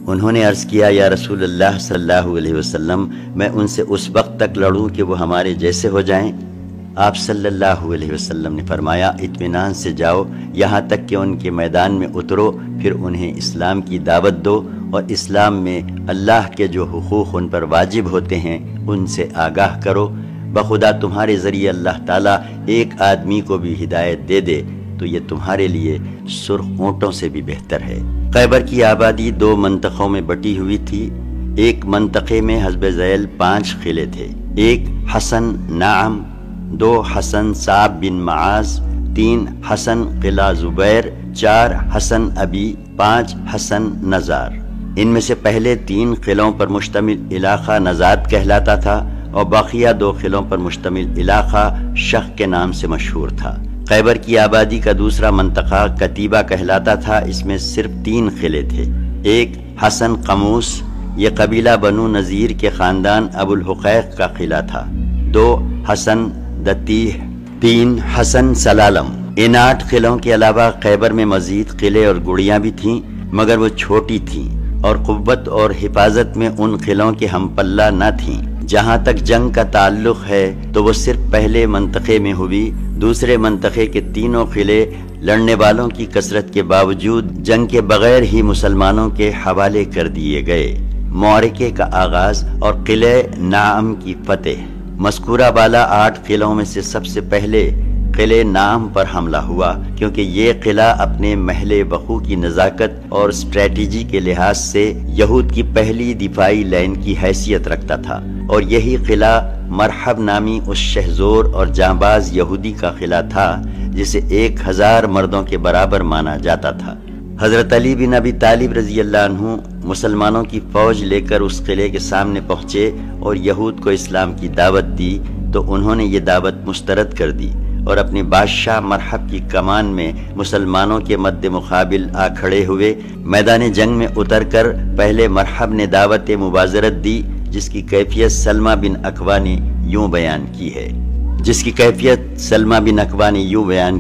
انہوں نے عرض کیا یا رسول اللہ صلی اللہ علیہ وسلم، میں ان سے اس وقت تک لڑوں کہ وہ ہمارے جیسے ہو جائیں؟ آپ صلی اللہ علیہ وسلم نے فرمایا اطمینان سے جاؤ یہاں تک کہ ان کے میدان میں اترو، پھر انہیں اسلام کی دعوت دو اور اسلام میں اللہ کے جو حقوق ان پر واجب ہوتے ہیں ان سے آگاہ کرو۔ بخدا تمہارے ذریعے اللہ تعالیٰ ایک آدمی کو بھی ہدایت دے دے تو یہ تمہارے لیے سرخ اونٹوں سے بھی بہتر ہے۔ خیبر کی آبادی 2 منطقوں میں بٹی ہوئی تھی۔ ایک منطقے میں حسب ذیل 5 قلعے تھے، 1 حصن نعم، 2 حصن صعب بن معاذ، 3 حصن قلعہ زبیر، 4 حصن ابی، 5 حصن نزار۔ ان میں سے پہلے 3 قلعوں پر مشتمل علاقہ نزاد کہلاتا تھا اور باقیہ 2 قلعوں پر مشتمل علاقہ شخ کے نام سے مشہور تھا۔ خیبر کی آبادی کا دوسرا منطقہ قتیبہ کہلاتا تھا، اس میں صرف 3 قلعے تھے۔ 1 حصن قموس، یہ قبیلہ بنو نذیر کے خاندان ابو الحقیق کا قلعہ تھا۔ 2 حصن دتیح، 3 حصن سلالم۔ ان 8 قلعوں کے علاوہ خیبر میں مزید قلعے اور گڑیاں بھی تھیں، مگر وہ چھوٹی تھیں اور قوت اور حفاظت میں ان قلعوں کے ہم پلہ نہ تھیں۔ جہاں تک جنگ کا تعلق ہے تو وہ صرف پہلے منطقے میں ہوئی، دوسرے منطقے کے تینوں قلعے لڑنے والوں کی کثرت کے باوجود جنگ کے بغیر ہی مسلمانوں کے حوالے کر دیے گئے۔ معرکے کا آغاز اور قلعہ نعم کی فتح۔ مذکورہ بالا 8 قلعوں میں سے سب سے پہلے قلعہ نعم پر حملہ ہوا، کیونکہ یہ قلعہ اپنے محل وقوع کی نزاکت اور اسٹریٹجی کے لحاظ سے یہود کی پہلی دفاعی لائن کی حیثیت رکھتا تھا، اور یہی قلعہ مرحب نامی اس شہزور اور جانباز یہودی کا قلعہ تھا جسے 1000 مردوں کے برابر مانا جاتا تھا۔ حضرت علی بن ابی طالب رضی اللہ عنہ مسلمانوں کی فوج لے کر اس قلعے کے سامنے پہنچے اور یہود کو اسلام کی دعوت دی تو انہوں نے یہ دعوت مسترد کر دی اور اپنے بادشاہ مرحب کی کمان میں مسلمانوں کے مد مقابل آ کھڑے ہوئے۔ میدان جنگ میں اتر کر پہلے مرحب نے دعوت مبازرت دی، جس کی کیفیت سلمہ بن اکوع نے یوں بیان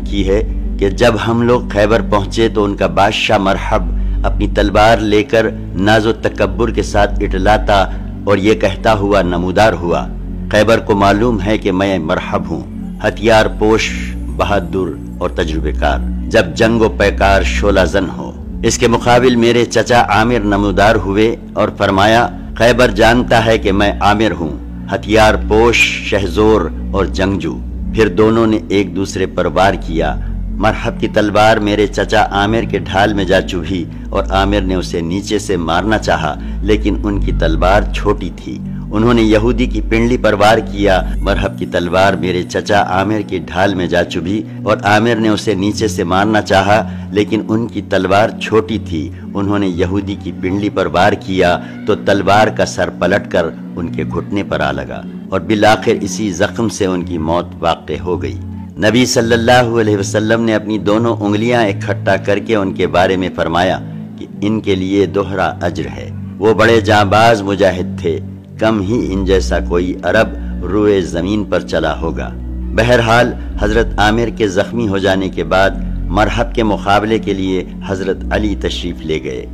کی ہے کہ جب ہم لوگ خیبر پہنچے تو ان کا بادشاہ مرحب اپنی تلوار لے کر ناز و تکبر کے ساتھ اٹلاتا اور یہ کہتا ہوا نمودار ہوا، خیبر کو معلوم ہے کہ میں مرحب ہوں، ہتھیار پوش، بہادر اور تجربے کار، جب جنگ و پیکار شعلہ زن ہو۔ اس کے مقابل میرے چچا عامر نمودار ہوئے اور فرمایا خیبر جانتا ہے کہ میں عامر ہوں، ہتھیار پوش، شہزور اور جنگجو۔ پھر دونوں نے ایک دوسرے پر وار کیا۔ مرحب کی تلوار میرے چچا عامر کے ڈھال میں جا چبھی اور عامر نے اسے نیچے سے مارنا چاہا، لیکن ان کی تلوار چھوٹی تھی۔ انہوں نے یہودی کی پنڈلی پر وار کیا۔ مرحب کی تلوار میرے چچا عامر کی ڈھال میں جا چبھی اور عامر نے اسے نیچے سے مارنا چاہا، لیکن ان کی تلوار چھوٹی تھی۔ انہوں نے یہودی کی پنڈلی پر وار کیا تو تلوار کا سر پلٹ کر ان کے گھٹنے پر آ لگا اور بالآخر اسی زخم سے ان کی موت واقع ہو گئی۔ نبی صلی اللہ علیہ وسلم نے اپنی دونوں انگلیاں اکٹھا کر کے ان کے بارے میں فرمایا کہ ان کے لیے دوہرا اجر ہے۔ وہ بڑے جانباز مجاہد تھے، کم ہی ان جیسا کوئی عرب روئے زمین پر چلا ہوگا۔ بہرحال حضرت عامر کے زخمی ہو جانے کے بعد مرحب کے مقابلے کے لیے حضرت علی تشریف لے گئے۔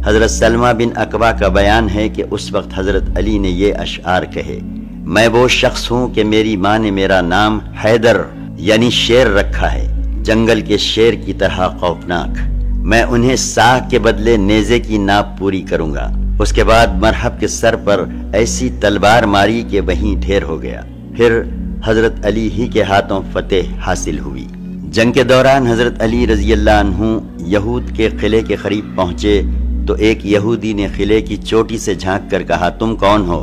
حضرت سلمہ بن اکوع کا بیان ہے کہ اس وقت حضرت علی نے یہ اشعار کہے، میں وہ شخص ہوں کہ میری ماں نے میرا نام حیدر یعنی شیر رکھا ہے، جنگل کے شیر کی طرح خوفناک، میں انہیں ساہ کے بدلے نیزے کی ناپ پوری کروں گا۔ اس کے بعد مرحب کے سر پر ایسی تلوار ماری کہ وہیں ڈھیر ہو گیا۔ پھر حضرت علی ہی کے ہاتھوں فتح حاصل ہوئی۔ جنگ کے دوران حضرت علی رضی اللہ عنہ یہود کے قلعے کے قریب پہنچے تو ایک یہودی نے قلعے کی چوٹی سے جھانک کر کہا، تم کون ہو؟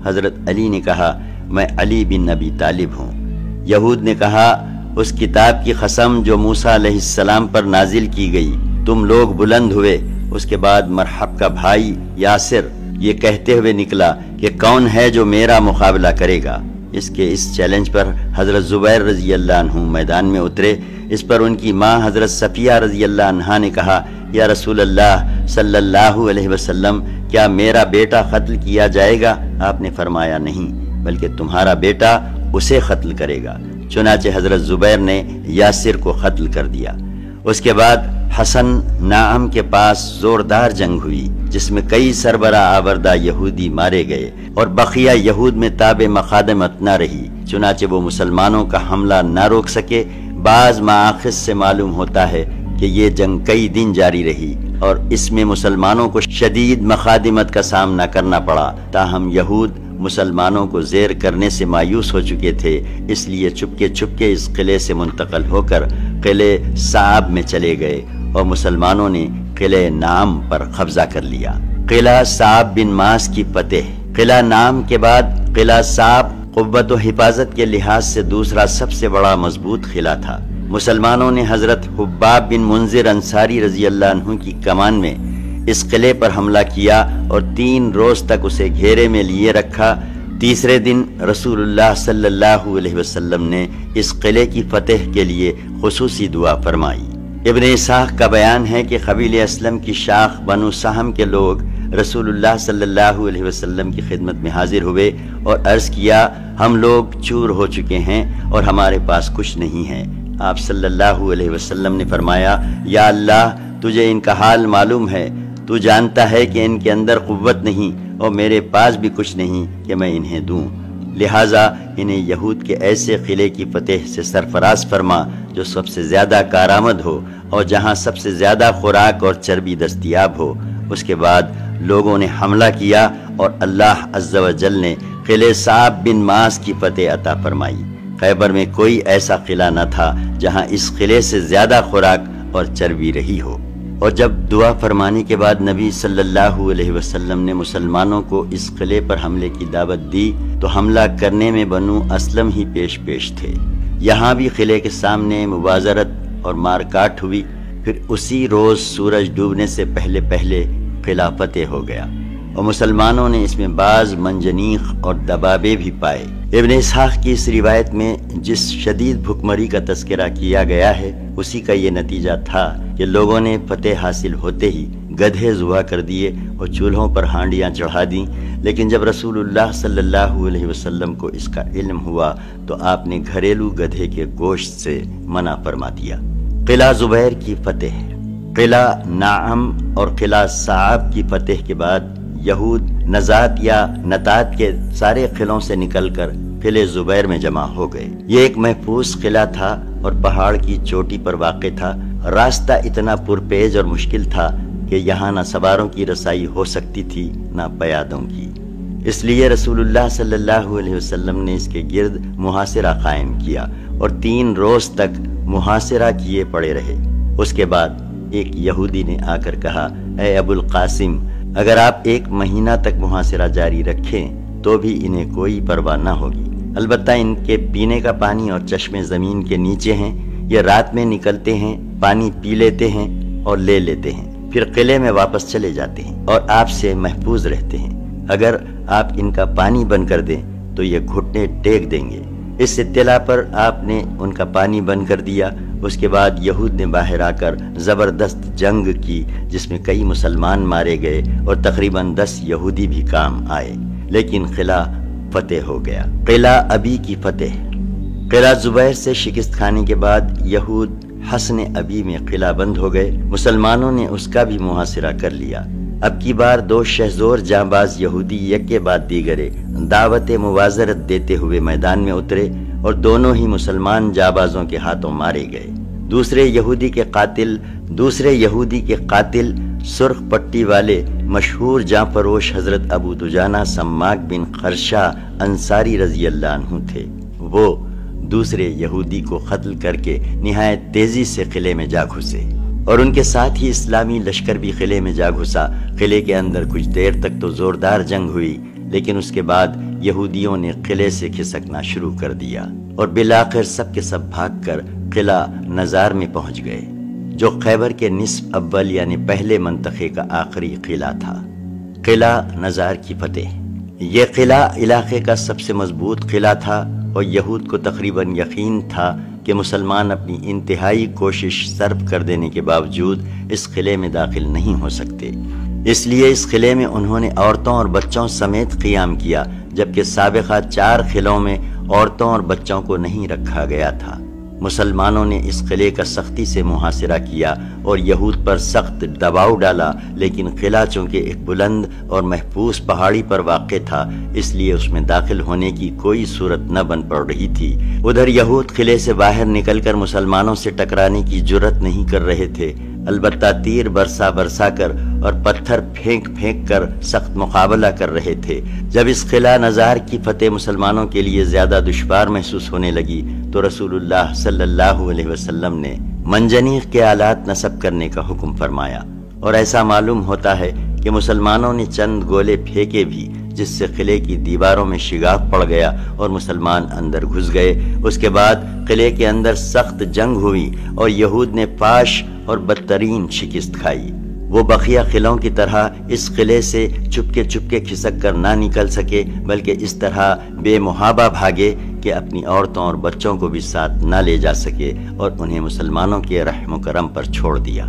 حضرت علی نے کہا، میں علی بن ابی طالب ہوں۔ یہود نے کہا، اس کتاب کی قسم جو موسیٰ علیہ السلام پر نازل کی گئی، تم لوگ بلند ہوئے۔ اس کے بعد مرحب کا بھائی یاسر یہ کہتے ہوئے نکلا کہ کون ہے جو میرا مقابلہ کرے گا۔ اس چیلنج پر حضرت زبیر رضی اللہ عنہ میدان میں اترے۔ اس پر ان کی ماں حضرت صفیہ رضی اللہ عنہا نے کہا، یا رسول اللہ صلی اللہ علیہ وسلم، کیا میرا بیٹا قتل کیا جائے گا؟ آپ نے فرمایا نہیں، بلکہ تمہارا بیٹا اسے قتل کرے گا۔ چنانچہ حضرت زبیر نے یاسر کو قتل کر دیا۔ اس کے بعد حسن نعم کے پاس زوردار جنگ ہوئی جس میں کئی سربراہ آوردہ یہودی مارے گئے اور بقیہ یہود میں تاب مخادمت نہ رہی، چنانچہ وہ مسلمانوں کا حملہ نہ روک سکے۔ بعض مآخذ سے معلوم ہوتا ہے کہ یہ جنگ کئی دن جاری رہی اور اس میں مسلمانوں کو شدید مخادمت کا سامنا کرنا پڑا، تاہم یہود مسلمانوں کو زیر کرنے سے مایوس ہو چکے تھے، اس لیے چپکے اس قلعے سے منتقل ہو کر قلعے صعب میں چلے گئے اور مسلمانوں نے قلعے نعم پر قبضہ کر لیا۔ قلعہ صعب بن ماس کی فتح۔ قلعہ نعم کے بعد قلعہ صعب قوت و حفاظت کے لحاظ سے دوسرا سب سے بڑا مضبوط قلعہ تھا۔ مسلمانوں نے حضرت حباب بن منذر انصاری رضی اللہ عنہ کی کمان میں اس قلعے پر حملہ کیا اور 3 روز تک اسے گھیرے میں لیے رکھا۔ تیسرے دن رسول اللہ صلی اللہ علیہ وسلم نے اس قلعے کی فتح کے لیے خصوصی دعا فرمائی۔ ابن اسحاق کا بیان ہے کہ قبیلہ اسلم کی شاخ بنو سہم کے لوگ رسول اللہ صلی اللہ علیہ وسلم کی خدمت میں حاضر ہوئے اور عرض کیا، ہم لوگ چور ہو چکے ہیں اور ہمارے پاس کچھ نہیں ہے۔ آپ صلی اللہ علیہ وسلم نے فرمایا، یا اللہ، تجھے ان کا حال معلوم ہے، تو جانتا ہے کہ ان کے اندر قوت نہیں اور میرے پاس بھی کچھ نہیں کہ میں انہیں دوں، لہٰذا انہیں یہود کے ایسے قلعے کی فتح سے سرفراز فرما جو سب سے زیادہ کارآمد ہو اور جہاں سب سے زیادہ خوراک اور چربی دستیاب ہو۔ اس کے بعد لوگوں نے حملہ کیا اور اللہ عز و جل نے قلعے صعب بن ماس کی فتح عطا فرمائی۔ خیبر میں کوئی ایسا قلعہ نہ تھا جہاں اس قلعے سے زیادہ خوراک اور چربی رہی ہو۔ اور جب دعا فرمانے کے بعد نبی صلی اللہ علیہ وسلم نے مسلمانوں کو اس قلعے پر حملے کی دعوت دی تو حملہ کرنے میں بنو اسلم ہی پیش تھے۔ یہاں بھی قلعے کے سامنے مبازرت اور مار کاٹ ہوئی، پھر اسی روز سورج ڈوبنے سے پہلے قلعہ فتح ہو گیا اور مسلمانوں نے اس میں بعض منجنیق اور دبابے بھی پائے۔ ابن اسحاق کی اس روایت میں جس شدید بھکمری کا تذکرہ کیا گیا ہے اسی کا یہ نتیجہ تھا کہ لوگوں نے فتح حاصل ہوتے ہی گدھے ذبح کر دیے اور چولہوں پر ہانڈیاں چڑھا دیں، لیکن جب رسول اللہ صلی اللہ علیہ وسلم کو اس کا علم ہوا تو آپ نے گھریلو گدھے کے گوشت سے منع فرما دیا۔ قلعہ زبیر کی فتح۔ قلعہ نعم اور قلعہ صعب کی فتح کے بعد یہود نزات یا نتات کے سارے قلعوں سے نکل کر قلعہ زبیر میں جمع ہو گئے۔ یہ ایک محفوظ قلعہ تھا اور پہاڑ کی چوٹی پر واقع تھا۔ راستہ اتنا پرپیچ اور مشکل تھا کہ یہاں نہ سواروں کی رسائی ہو سکتی تھی نہ پیادوں کی، اس لیے رسول اللہ صلی اللہ علیہ وسلم نے اس کے گرد محاصرہ قائم کیا اور 3 روز تک محاصرہ کیے پڑے رہے۔ اس کے بعد ایک یہودی نے آ کر کہا، اے ابو القاسم، اگر آپ 1 مہینہ تک محاصرہ جاری رکھیں تو بھی انہیں کوئی پرواہ نہ ہوگی، البتہ ان کے پینے کا پانی اور چشمے زمین کے نیچے ہیں، یہ رات میں نکلتے ہیں، پانی پی لیتے ہیں اور لے لیتے ہیں، پھر قلعے میں واپس چلے جاتے ہیں اور آپ سے محفوظ رہتے ہیں۔ اگر آپ ان کا پانی بند کر دیں تو یہ گھٹنے ٹیک دیں گے۔ اس اطلاع پر آپ نے ان کا پانی بند کر دیا۔ اس کے بعد یہود نے باہر آ کر زبردست جنگ کی جس میں کئی مسلمان مارے گئے اور تقریباً 10 یہودی بھی کام آئے، لیکن قلعہ فتح ہو گیا۔ قلعہ ابی کی فتح۔ قلعہ زبیر سے شکست کھانے کے بعد یہود حصن ابی میں قلعہ بند ہو گئے، مسلمانوں نے اس کا بھی محاصرہ کر لیا۔ اب کی بار 2 شہزور جانباز یہودی یک کے بعد دیگرے دعوت مبازرت دیتے ہوئے میدان میں اترے اور دونوں ہی مسلمان جانبازوں کے ہاتھوں مارے گئے۔ دوسرے یہودی کے قاتل سرخ پٹی والے مشہور جاں فروش حضرت ابو دجانہ سماک بن خرشہ انصاری رضی اللہ عنہ تھے۔ وہ دوسرے یہودی کو قتل کر کے نہایت تیزی سے قلعے میں جا گھسے اور ان کے ساتھ ہی اسلامی لشکر بھی قلعے میں جا گھسا۔ قلعے کے اندر کچھ دیر تک تو زوردار جنگ ہوئی، لیکن اس کے بعد یہودیوں نے قلعے سے کھسکنا شروع کر دیا اور بالآخر سب کے سب بھاگ کر قلعہ نزار میں پہنچ گئے، جو خیبر کے نصف اول یعنی پہلے منطقے کا آخری قلعہ تھا۔ قلعہ نزار کی فتح۔ یہ قلعہ علاقے کا سب سے مضبوط قلعہ تھا اور یہود کو تقریباً یقین تھا کہ مسلمان اپنی انتہائی کوشش صرف کر دینے کے باوجود اس قلعے میں داخل نہیں ہو سکتے، اس لیے اس قلعے میں انہوں نے عورتوں اور بچوں سمیت قیام کیا، جبکہ سابقہ 4 قلعوں میں عورتوں اور بچوں کو نہیں رکھا گیا تھا۔ مسلمانوں نے اس قلعے کا سختی سے محاصرہ کیا اور یہود پر سخت دباؤ ڈالا، لیکن قلعہ چونکہ ایک بلند اور محفوظ پہاڑی پر واقع تھا، اس لیے اس میں داخل ہونے کی کوئی صورت نہ بن پڑ رہی تھی۔ ادھر یہود قلعے سے باہر نکل کر مسلمانوں سے ٹکرانے کی جرت نہیں کر رہے تھے، البتہ تیر برسا کر اور پتھر پھینک کر سخت مقابلہ کر رہے تھے۔ جب اس قلعہ نزار کی فتح مسلمانوں کے لیے زیادہ دشوار محسوس ہونے لگی تو رسول اللہ صلی اللہ علیہ وسلم نے منجنیق کے آلات نصب کرنے کا حکم فرمایا، اور ایسا معلوم ہوتا ہے کہ مسلمانوں نے چند گولے پھینکے بھی، جس سے قلعے کی دیواروں میں شگاف پڑ گیا اور مسلمان اندر گھس گئے۔ اس کے بعد قلعے کے اندر سخت جنگ ہوئی اور یہود نے فاش اور بدترین شکست کھائی۔ وہ بقیہ قلعوں کی طرح اس قلعے سے چپکے کھسک کر نہ نکل سکے، بلکہ اس طرح بے محابہ بھاگے کہ اپنی عورتوں اور بچوں کو بھی ساتھ نہ لے جا سکے اور انہیں مسلمانوں کے رحم و کرم پر چھوڑ دیا۔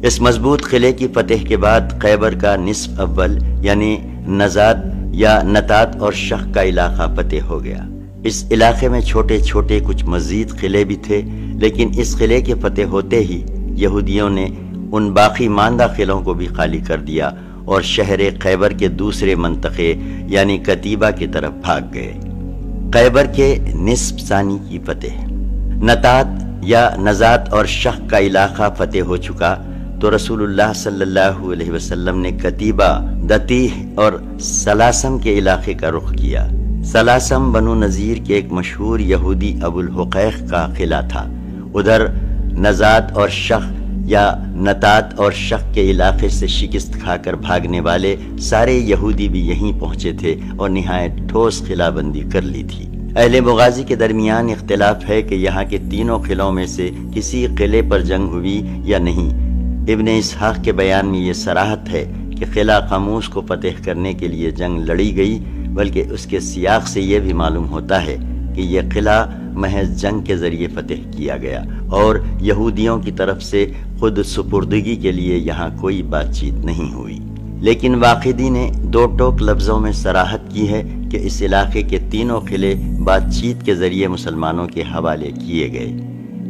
اس مضبوط قلعے کی فتح کے بعد خیبر کا نصف اول یعنی نزاد یا نتات اور شخ کا علاقہ فتح ہو گیا۔ اس علاقے میں چھوٹے کچھ مزید قلعے بھی تھے، لیکن اس قلعے کے فتح ہوتے ہی یہودیوں نے ان باقی ماندہ قلعوں کو بھی خالی کر دیا اور شہر خیبر کے دوسرے منطقے یعنی کتیبہ کی طرف بھاگ گئے۔ خیبر کے نصف ثانی کی فتح۔ نتات یا نزات اور شخ کا علاقہ فتح ہو چکا تو رسول اللہ صلی اللہ علیہ وسلم نے کتیبہ، دتیح اور سلاسم کے علاقے کا رخ کیا۔ سلاسم بنو نذیر کے ایک مشہور یہودی ابو الحقیق کا قلعہ تھا۔ ادھر نزات اور شخ یا نتات اور شخ کے علاقے سے شکست کھا کر بھاگنے والے سارے یہودی بھی یہیں پہنچے تھے اور نہایت ٹھوس قلعہ بندی کر لی تھی۔ اہل مغازی کے درمیان اختلاف ہے کہ یہاں کے تینوں قلعوں میں سے کسی قلعے پر جنگ ہوئی یا نہیں۔ ابن اسحاق کے بیان میں یہ صراحت ہے کہ قلعہ قاموس کو فتح کرنے کے لیے جنگ لڑی گئی، بلکہ اس کے سیاق سے یہ بھی معلوم ہوتا ہے کہ یہ قلعہ محض جنگ کے ذریعے فتح کیا گیا اور یہودیوں کی طرف سے خود سپردگی کے لیے یہاں کوئی بات چیت نہیں ہوئی۔ لیکن واقدی نے دو ٹوک لفظوں میں صراحت کی ہے کہ اس علاقے کے تینوں قلعے بات چیت کے ذریعے مسلمانوں کے حوالے کیے گئے۔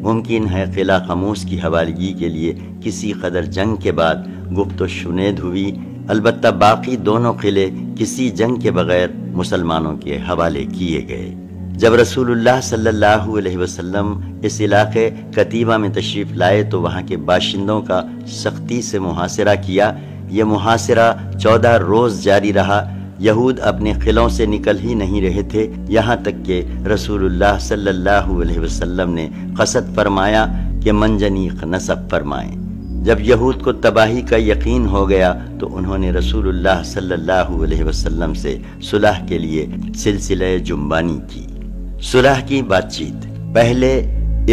ممکن ہے قلعہ قاموس کی حوالگی کے لیے کسی قدر جنگ کے بعد گفت و شنید ہوئی، البتہ باقی دونوں قلعے کسی جنگ کے بغیر مسلمانوں کے حوالے کیے گئے۔ جب رسول اللہ صلی اللہ علیہ وسلم اس علاقے کتیبہ میں تشریف لائے تو وہاں کے باشندوں کا سختی سے محاصرہ کیا۔ یہ محاصرہ 14 روز جاری رہا۔ یہود اپنے قلعوں سے نکل ہی نہیں رہے تھے، یہاں تک کہ رسول اللہ صلی اللہ علیہ وسلم نے قصد فرمایا کہ منجنیق نصب فرمائیں۔ جب یہود کو تباہی کا یقین ہو گیا تو انہوں نے رسول اللہ صلی اللہ علیہ وسلم سے صلح کے لیے سلسلہ جنبانی کی۔ صلح کی بات چیت۔ پہلے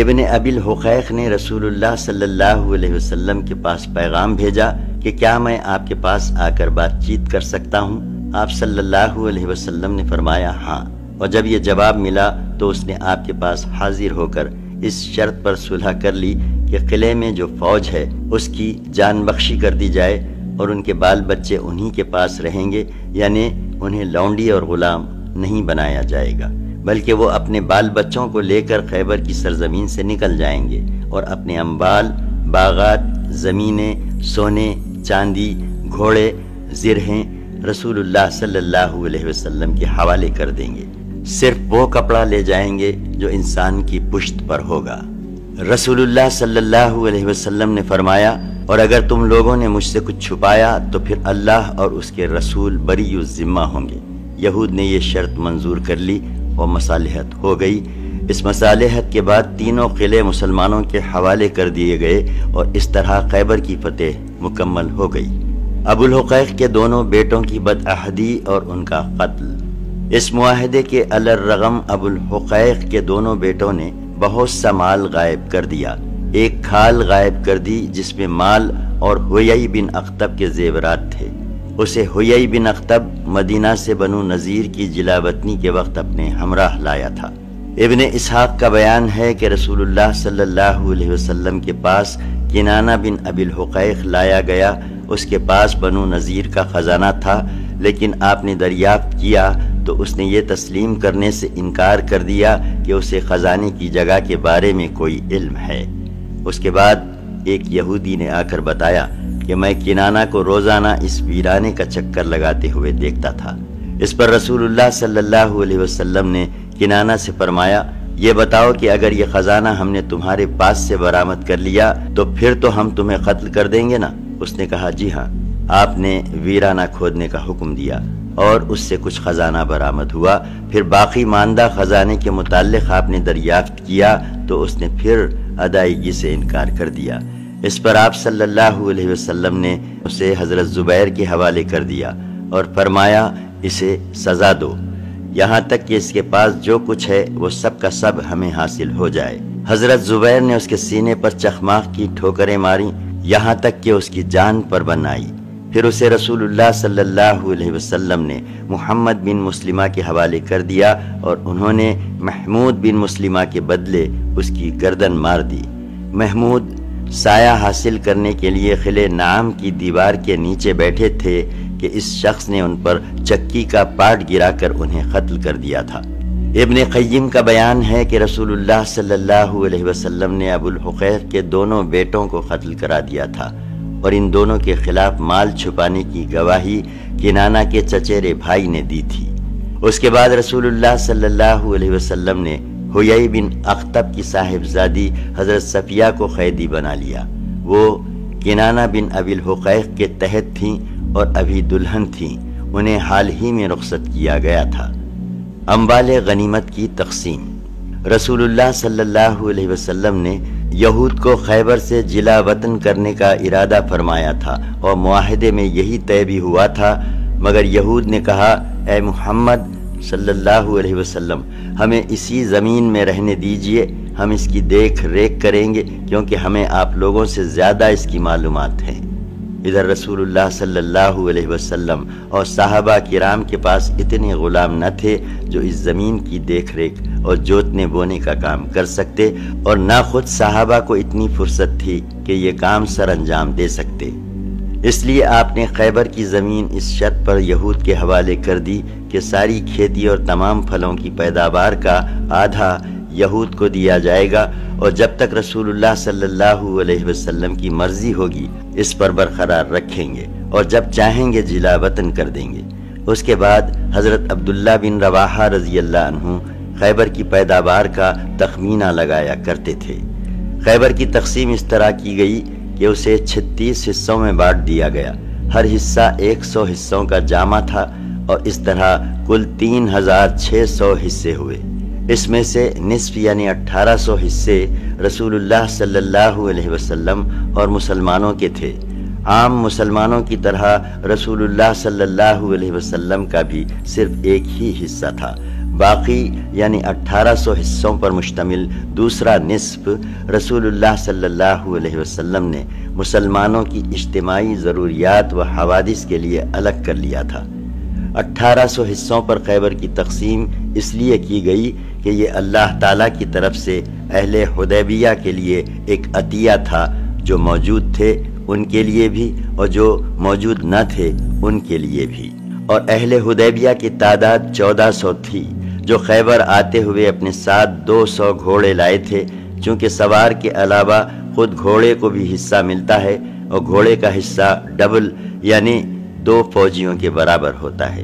ابن ابی الحقیق نے رسول اللہ صلی اللہ علیہ وسلم کے پاس پیغام بھیجا کہ کیا میں آپ کے پاس آ کر بات چیت کر سکتا ہوں؟ آپ صلی اللہ علیہ وسلم نے فرمایا ہاں، اور جب یہ جواب ملا تو اس نے آپ کے پاس حاضر ہو کر اس شرط پر صلح کر لی کہ قلعے میں جو فوج ہے اس کی جان بخشی کر دی جائے اور ان کے بال بچے انہی کے پاس رہیں گے، یعنی انہیں لونڈی اور غلام نہیں بنایا جائے گا، بلکہ وہ اپنے بال بچوں کو لے کر خیبر کی سرزمین سے نکل جائیں گے اور اپنے اموال، باغات، زمینیں، سونے، چاندی، گھوڑے، زرہیں رسول اللہ صلی اللہ علیہ وسلم کے حوالے کر دیں گے۔ صرف وہ کپڑا لے جائیں گے جو انسان کی پشت پر ہوگا۔ رسول اللہ صلی اللہ علیہ وسلم نے فرمایا، اور اگر تم لوگوں نے مجھ سے کچھ چھپایا تو پھر اللہ اور اس کے رسول بری الذمہ ہوں گے۔ یہود نے یہ شرط منظور کر لی اور مصالحت ہو گئی۔ اس مصالحت کے بعد تینوں قلعے مسلمانوں کے حوالے کر دیے گئے اور اس طرح خیبر کی فتح مکمل ہو گئی۔ ابو الحقیق کے دونوں بیٹوں کی بدعہدی اور ان کا قتل۔ اس معاہدے کے الرغم ابو الحقیق کے دونوں بیٹوں نے بہت سا مال غائب کر دیا۔ ایک کھال غائب کر دی جس میں مال اور حیی بن اخطب کے زیورات تھے۔ اسے حیی بن اخطب مدینہ سے بنو نذیر کی جلاوطنی کے وقت اپنے ہمراہ لایا تھا۔ ابن اسحاق کا بیان ہے کہ رسول اللہ صلی اللہ علیہ وسلم کے پاس کنانہ بن ابی الحقیق لایا گیا۔ اس کے پاس بنو نذیر کا خزانہ تھا، لیکن آپ نے دریافت کیا تو اس نے یہ تسلیم کرنے سے انکار کر دیا کہ اسے خزانے کی جگہ کے بارے میں کوئی علم ہے۔ اس کے بعد ایک یہودی نے آ کر بتایا کہ میں کنانہ کو روزانہ اس ویرانے کا چکر لگاتے ہوئے دیکھتا تھا۔ اس پر رسول اللہ صلی اللہ علیہ وسلم نے کنانہ سے فرمایا، یہ بتاؤ کہ اگر یہ خزانہ ہم نے تمہارے پاس سے برآمد کر لیا تو پھر تو ہم تمہیں قتل کر دیں گے نا؟ اس نے کہا جی ہاں۔ آپ نے ویرانہ کھودنے کا حکم دیا اور اس سے کچھ خزانہ برآمد ہوا۔ پھر باقی ماندہ خزانے کے متعلق آپ نے دریافت کیا تو اس نے پھر ادائیگی سے انکار کر دیا۔ اس پر آپ صلی اللہ علیہ وسلم نے اسے حضرت زبیر کے حوالے کر دیا اور فرمایا اسے سزا دو، یہاں تک کہ اس کے پاس جو کچھ ہے وہ سب کا سب ہمیں حاصل ہو جائے۔ حضرت زبیر نے اس کے سینے پر چخماق کی ٹھوکریں ماری یہاں تک کہ اس کی جان پر بن آئی۔ پھر اسے رسول اللہ صلی اللہ علیہ وسلم نے محمد بن مسلمہ کے حوالے کر دیا اور انہوں نے محمود بن مسلمہ کے بدلے اس کی گردن مار دی۔ محمود سایہ حاصل کرنے کے لیے قلعہ نعام کی دیوار کے نیچے بیٹھے تھے کہ اس شخص نے ان پر چکی کا پاٹ گرا کر انہیں قتل کر دیا تھا۔ ابن قیم کا بیان ہے کہ رسول اللہ صلی اللہ علیہ وسلم نے ابو الحقیق کے دونوں بیٹوں کو قتل کرا دیا تھا اور ان دونوں کے خلاف مال چھپانے کی گواہی کنانہ کے چچیرے بھائی نے دی تھی۔ اس کے بعد رسول اللہ صلی اللہ علیہ وسلم نے حیی بن اخطب کی صاحبزادی حضرت صفیہ کو قیدی بنا لیا۔ وہ کنانہ بن ابی الحقیق کے تحت تھیں اور ابھی دلہن تھیں، انہیں حال ہی میں رخصت کیا گیا تھا۔ اموال غنیمت کی تقسیم۔ رسول اللہ صلی اللہ علیہ وسلم نے یہود کو خیبر سے جلا وطن کرنے کا ارادہ فرمایا تھا اور معاہدے میں یہی طے بھی ہوا تھا، مگر یہود نے کہا اے محمد صلی اللہ علیہ وسلم ہمیں اسی زمین میں رہنے دیجئے، ہم اس کی دیکھ ریکھ کریں گے کیونکہ ہمیں آپ لوگوں سے زیادہ اس کی معلومات ہیں۔ ادھر رسول اللہ صلی اللہ علیہ وسلم اور صحابہ کرام کے پاس اتنے غلام نہ تھے جو اس زمین کی دیکھ ریکھ اور جوتنے بونے کا کام کر سکتے، اور نہ خود صحابہ کو اتنی فرصت تھی کہ یہ کام سر انجام دے سکتے۔ اس لیے آپ نے خیبر کی زمین اس شرط پر یہود کے حوالے کر دی کہ ساری کھیتی اور تمام پھلوں کی پیداوار کا آدھا یہود کو دیا جائے گا، اور جب تک رسول اللہ صلی اللہ علیہ وسلم کی مرضی ہوگی اس پر برقرار رکھیں گے اور جب چاہیں گے جلا وطن کر دیں گے۔ اس کے بعد حضرت عبداللہ بن رواحہ رضی اللہ عنہ خیبر کی پیداوار کا تخمینہ لگایا کرتے تھے۔ خیبر کی تقسیم اس طرح کی گئی کہ اسے 36 حصوں میں بانٹ دیا گیا، ہر حصہ 100 حصوں کا جامع تھا، اور اس طرح کل 3600 حصے ہوئے۔ اس میں سے نصف یعنی 1800 حصے رسول اللہ صلی اللہ علیہ وسلم اور مسلمانوں کے تھے۔ عام مسلمانوں کی طرح رسول اللہ صلی اللہ علیہ وسلم کا بھی صرف ایک ہی حصہ تھا۔ باقی یعنی 1800 حصوں پر مشتمل دوسرا نصف رسول اللہ صلی اللہ علیہ وسلم نے مسلمانوں کی اجتماعی ضروریات و حوادث کے لیے الگ کر لیا تھا۔ 1800 حصوں پر خیبر کی تقسیم اس لیے کی گئی کہ یہ اللہ تعالیٰ کی طرف سے اہل حدیبیہ کے لیے ایک عطیہ تھا، جو موجود تھے ان کے لیے بھی اور جو موجود نہ تھے ان کے لیے بھی۔ اور اہل حدیبیہ کی تعداد 1400 تھی، جو خیبر آتے ہوئے اپنے ساتھ 200 گھوڑے لائے تھے، چونکہ سوار کے علاوہ خود گھوڑے کو بھی حصہ ملتا ہے اور گھوڑے کا حصہ ڈبل یعنی 2 فوجیوں کے برابر ہوتا ہے۔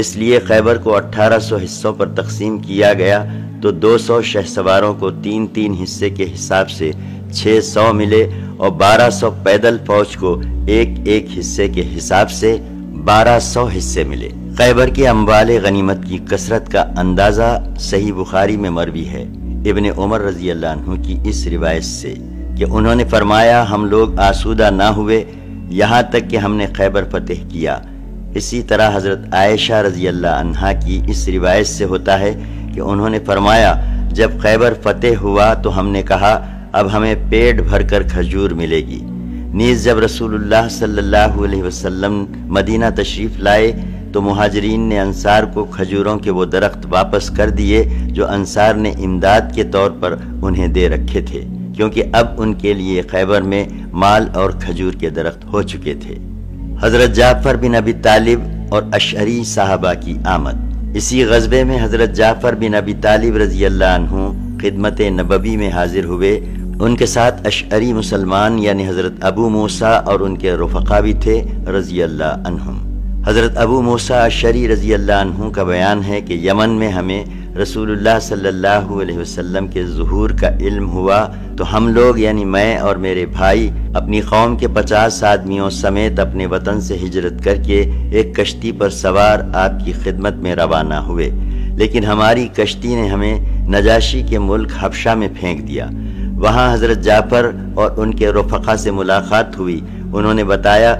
اس لیے خیبر کو 1800 حصوں پر تقسیم کیا گیا تو 200 شہ سواروں کو 3 حصے کے حساب سے 600 ملے، اور 1200 پیدل فوج کو ایک حصے کے حساب سے 1200 حصے ملے۔ خیبر کے اموال غنیمت کی کثرت کا اندازہ صحیح بخاری میں مروی ہے ابن عمر رضی اللہ عنہ کی اس روایت سے کہ انہوں نے فرمایا ہم لوگ آسودہ نہ ہوئے یہاں تک کہ ہم نے خیبر فتح کیا۔ اسی طرح حضرت عائشہ رضی اللہ عنہا کی اس روایت سے ہوتا ہے کہ انہوں نے فرمایا جب خیبر فتح ہوا تو ہم نے کہا اب ہمیں پیٹ بھر کر کھجور ملے گی۔ نیز جب رسول اللہ صلی اللہ علیہ وسلم مدینہ تشریف لائے تو مہاجرین نے انصار کو کھجوروں کے وہ درخت واپس کر دیے جو انصار نے امداد کے طور پر انہیں دے رکھے تھے، کیونکہ اب ان کے لیے خیبر میں مال اور کھجور کے درخت ہو چکے تھے۔ حضرت جعفر بن ابی طالب اور اشعری صحابہ کی آمد۔ اسی غزوے میں حضرت جعفر بن ابی طالب رضی اللہ عنہ خدمت نبوی میں حاضر ہوئے۔ ان کے ساتھ اشعری مسلمان یعنی حضرت ابو موسیٰ اور ان کے رفقا بھی تھے رضی اللہ عنہم۔ حضرت ابو موسیٰ اشعری رضی اللہ عنہ کا بیان ہے کہ یمن میں ہمیں رسول اللہ صلی اللہ علیہ وسلم کے ظہور کا علم ہوا تو ہم لوگ یعنی میں اور میرے بھائی اپنی قوم کے 50 آدمیوں سمیت اپنے وطن سے ہجرت کر کے ایک کشتی پر سوار آپ کی خدمت میں روانہ ہوئے، لیکن ہماری کشتی نے ہمیں نجاشی کے ملک حبشہ میں پھینک دیا۔ وہاں حضرت جعفر اور ان کے رفقا سے ملاقات ہوئی۔ انہوں نے بتایا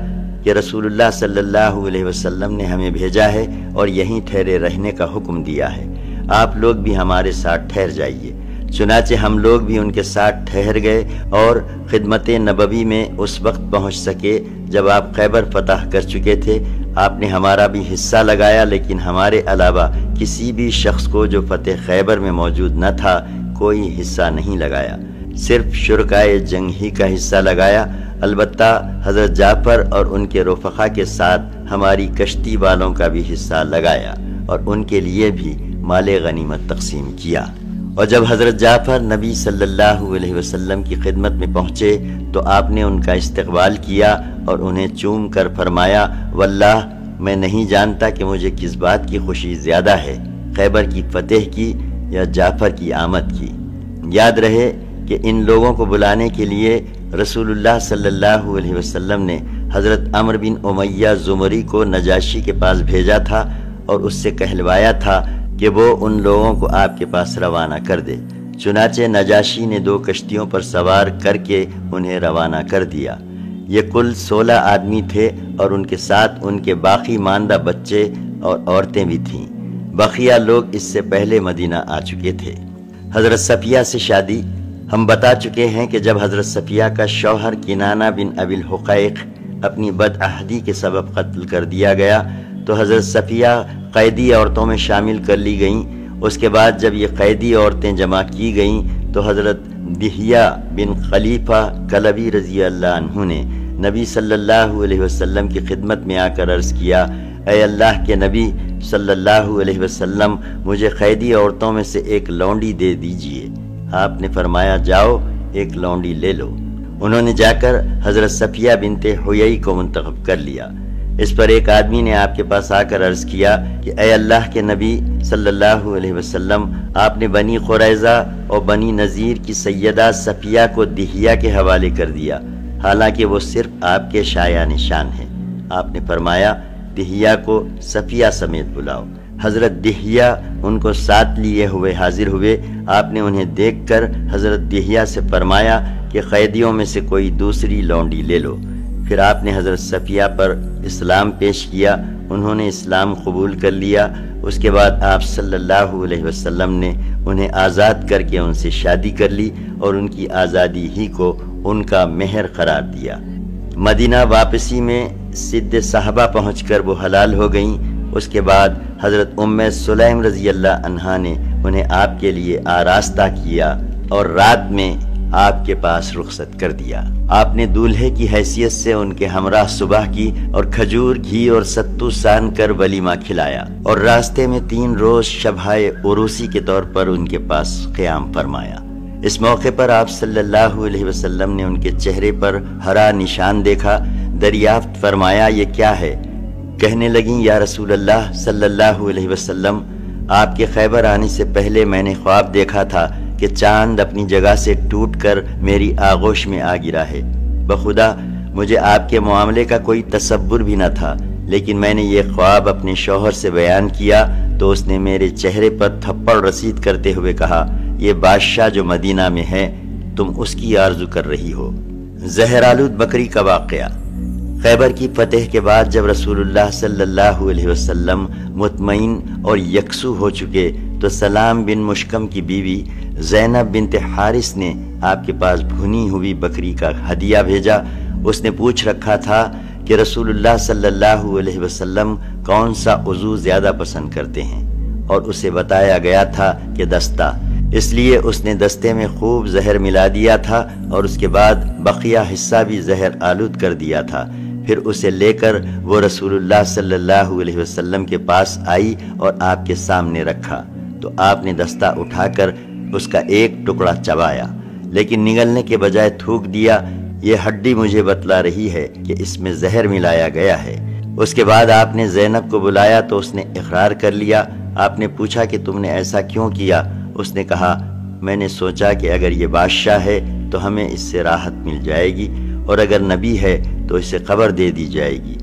کہ رسول اللہ صلی اللہ علیہ وسلم نے ہمیں بھیجا ہے اور یہیں ٹھہرے رہنے کا حکم دیا ہے، آپ لوگ بھی ہمارے ساتھ ٹھہر جائیے۔ چنانچہ ہم لوگ بھی ان کے ساتھ ٹھہر گئے اور خدمت نبوی میں اس وقت پہنچ سکے جب آپ خیبر فتح کر چکے تھے۔ آپ نے ہمارا بھی حصہ لگایا، لیکن ہمارے علاوہ کسی بھی شخص کو جو فتح خیبر میں موجود نہ تھا کوئی حصہ نہیں لگایا، صرف شرکائے جنگ ہی کا حصہ لگایا۔ البتہ حضرت جعفر اور ان کے رفقا کے ساتھ ہماری کشتی والوں کا بھی حصہ لگایا اور ان کے لیے بھی مال غنیمت تقسیم کیا۔ اور جب حضرت جعفر نبی صلی اللہ علیہ وسلم کی خدمت میں پہنچے تو آپ نے ان کا استقبال کیا اور انہیں چوم کر فرمایا، واللہ میں نہیں جانتا کہ مجھے کس بات کی خوشی زیادہ ہے، خیبر کی فتح کی یا جعفر کی آمد کی۔ یاد رہے کہ ان لوگوں کو بلانے کے لیے رسول اللہ صلی اللہ علیہ وسلم نے حضرت عمر بن امیہ زمری کو نجاشی کے پاس بھیجا تھا اور اس سے کہلوایا تھا کہ وہ ان لوگوں کو آپ کے پاس روانہ کر دے۔ چنانچہ نجاشی نے 2 کشتیوں پر سوار کر کے انہیں روانہ کر دیا۔ یہ کل 16 آدمی تھے اور ان کے ساتھ ان کے باقی ماندہ بچے اور عورتیں بھی تھیں۔ بقیہ لوگ اس سے پہلے مدینہ آ چکے تھے۔ حضرت صفیہ سے شادی ہم بتا چکے ہیں کہ جب حضرت صفیہ کا شوہر کنانہ بن ابی الحقیق اپنی بدعہدی کے سبب قتل کر دیا گیا تو حضرت صفیہ قیدی عورتوں میں شامل کر لی گئیں۔ اس کے بعد جب یہ قیدی عورتیں جمع کی گئیں تو حضرت دہیہ بن خلیفہ کلبی رضی اللہ عنہ نے نبی صلی اللہ علیہ وسلم کی خدمت میں آ کر عرض کیا، اے اللہ کے نبی صلی اللہ علیہ وسلم، مجھے قیدی عورتوں میں سے ایک لونڈی دے دیجئے۔ آپ نے فرمایا، جاؤ ایک لونڈی لے لو۔ انہوں نے جا کر حضرت صفیہ بنت حیی کو منتخب کر لیا۔ اس پر ایک آدمی نے آپ کے پاس آ کر عرض کیا کہ اے اللہ کے نبی صلی اللہ علیہ وسلم، آپ نے بنی قریظہ اور بنی نذیر کی سیدہ صفیہ کو دہیہ کے حوالے کر دیا، حالانکہ وہ صرف آپ کے شایع نشان ہیں۔ آپ نے فرمایا، دہیہ کو صفیہ سمیت بلاؤ۔ حضرت دہیہ ان کو ساتھ لیے ہوئے حاضر ہوئے۔ آپ نے انہیں دیکھ کر حضرت دہیہ سے فرمایا کہ قیدیوں میں سے کوئی دوسری لونڈی لے لو۔ پھر آپ نے حضرت صفیہ پر اسلام پیش کیا، انہوں نے اسلام قبول کر لیا۔ اس کے بعد آپ صلی اللہ علیہ وسلم نے انہیں آزاد کر کے ان سے شادی کر لی اور ان کی آزادی ہی کو ان کا مہر قرار دیا۔ مدینہ واپسی میں سد صحابہ پہنچ کر وہ حلال ہو گئیں۔ اس کے بعد حضرت ام سلیم رضی اللہ عنہا نے انہیں آپ کے لیے آراستہ کیا اور رات میں آپ کے پاس رخصت کر دیا۔ آپ نے دولہے کی حیثیت سے ان کے ہمراہ صبح کی اور کھجور، گھی اور ستو سان کر ولیمہ کھلایا اور راستے میں 3 روز شبہائے عروسی کے طور پر ان کے پاس قیام فرمایا۔ اس موقع پر آپ صلی اللہ علیہ وسلم نے ان کے چہرے پر ہرا نشان دیکھا۔ دریافت فرمایا، یہ کیا ہے؟ کہنے لگیں، یا رسول اللہ صلی اللہ علیہ وسلم، آپ کے خیبر آنے سے پہلے میں نے خواب دیکھا تھا کہ چاند اپنی جگہ سے ٹوٹ کر میری آغوش میں آ گرا ہے۔ بخدا مجھے آپ کے معاملے کا کوئی تصور بھی نہ تھا، لیکن میں نے یہ خواب اپنے شوہر سے بیان کیا تو اس نے میرے چہرے پر تھپڑ رسید کرتے ہوئے کہا، یہ بادشاہ جو مدینہ میں ہے تم اس کی آرزو کر رہی ہو۔ زہرآلود بکری کا واقعہ۔ خیبر کی فتح کے بعد جب رسول اللہ صلی اللہ علیہ وسلم مطمئن اور یکسو ہو چکے تو سلام بن مشکم کی بیوی زینب بنت حارث نے آپ کے پاس بھنی ہوئی بکری کا ہدیہ بھیجا۔ اس نے پوچھ رکھا تھا کہ رسول اللہ صلی اللہ علیہ وسلم کون سا عضو زیادہ پسند کرتے ہیں، اور اسے بتایا گیا تھا کہ دستہ، اس لیے اس نے دستے میں خوب زہر ملا دیا تھا اور اس کے بعد بقیہ حصہ بھی زہر آلود کر دیا تھا۔ پھر اسے لے کر وہ رسول اللہ صلی اللہ علیہ وسلم کے پاس آئی اور آپ کے سامنے رکھا تو آپ نے دستہ اٹھا کر اس کا ایک ٹکڑا چبایا، لیکن نگلنے کے بجائے تھوک دیا، یہ ہڈی مجھے بتلا رہی ہے کہ اس میں زہر ملایا گیا ہے۔ اس کے بعد آپ نے زینب کو بلایا تو اس نے اقرار کر لیا۔ آپ نے پوچھا کہ تم نے ایسا کیوں کیا؟ اس نے کہا، میں نے سوچا کہ اگر یہ بادشاہ ہے تو ہمیں اس سے راحت مل جائے گی، اور اگر نبی ہے تو اسے خبر دے دی جائے گی۔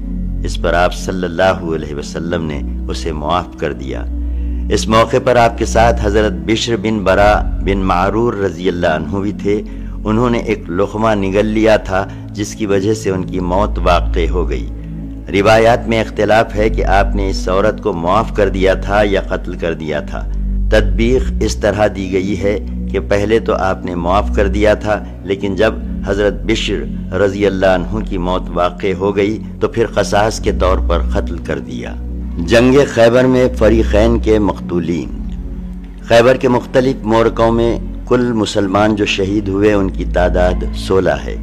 اس پر آپ صلی اللہ علیہ وسلم نے اسے معاف کر دیا۔ اس موقع پر آپ کے ساتھ حضرت بشر بن برا بن معرور رضی اللہ عنہ بھی تھے۔ انہوں نے ایک لقمہ نگل لیا تھا جس کی وجہ سے ان کی موت واقع ہو گئی۔ روایات میں اختلاف ہے کہ آپ نے اس عورت کو معاف کر دیا تھا یا قتل کر دیا تھا۔ تطبیق اس طرح دی گئی ہے کہ پہلے تو آپ نے معاف کر دیا تھا، لیکن جب حضرت بشر رضی اللہ عنہ کی موت واقع ہو گئی تو پھر قصاص کے طور پر قتل کر دیا۔ جنگ خیبر میں فریقین کے مقتولین۔ خیبر کے مختلف معرکوں میں کل مسلمان جو شہید ہوئے ان کی تعداد 16 ہے۔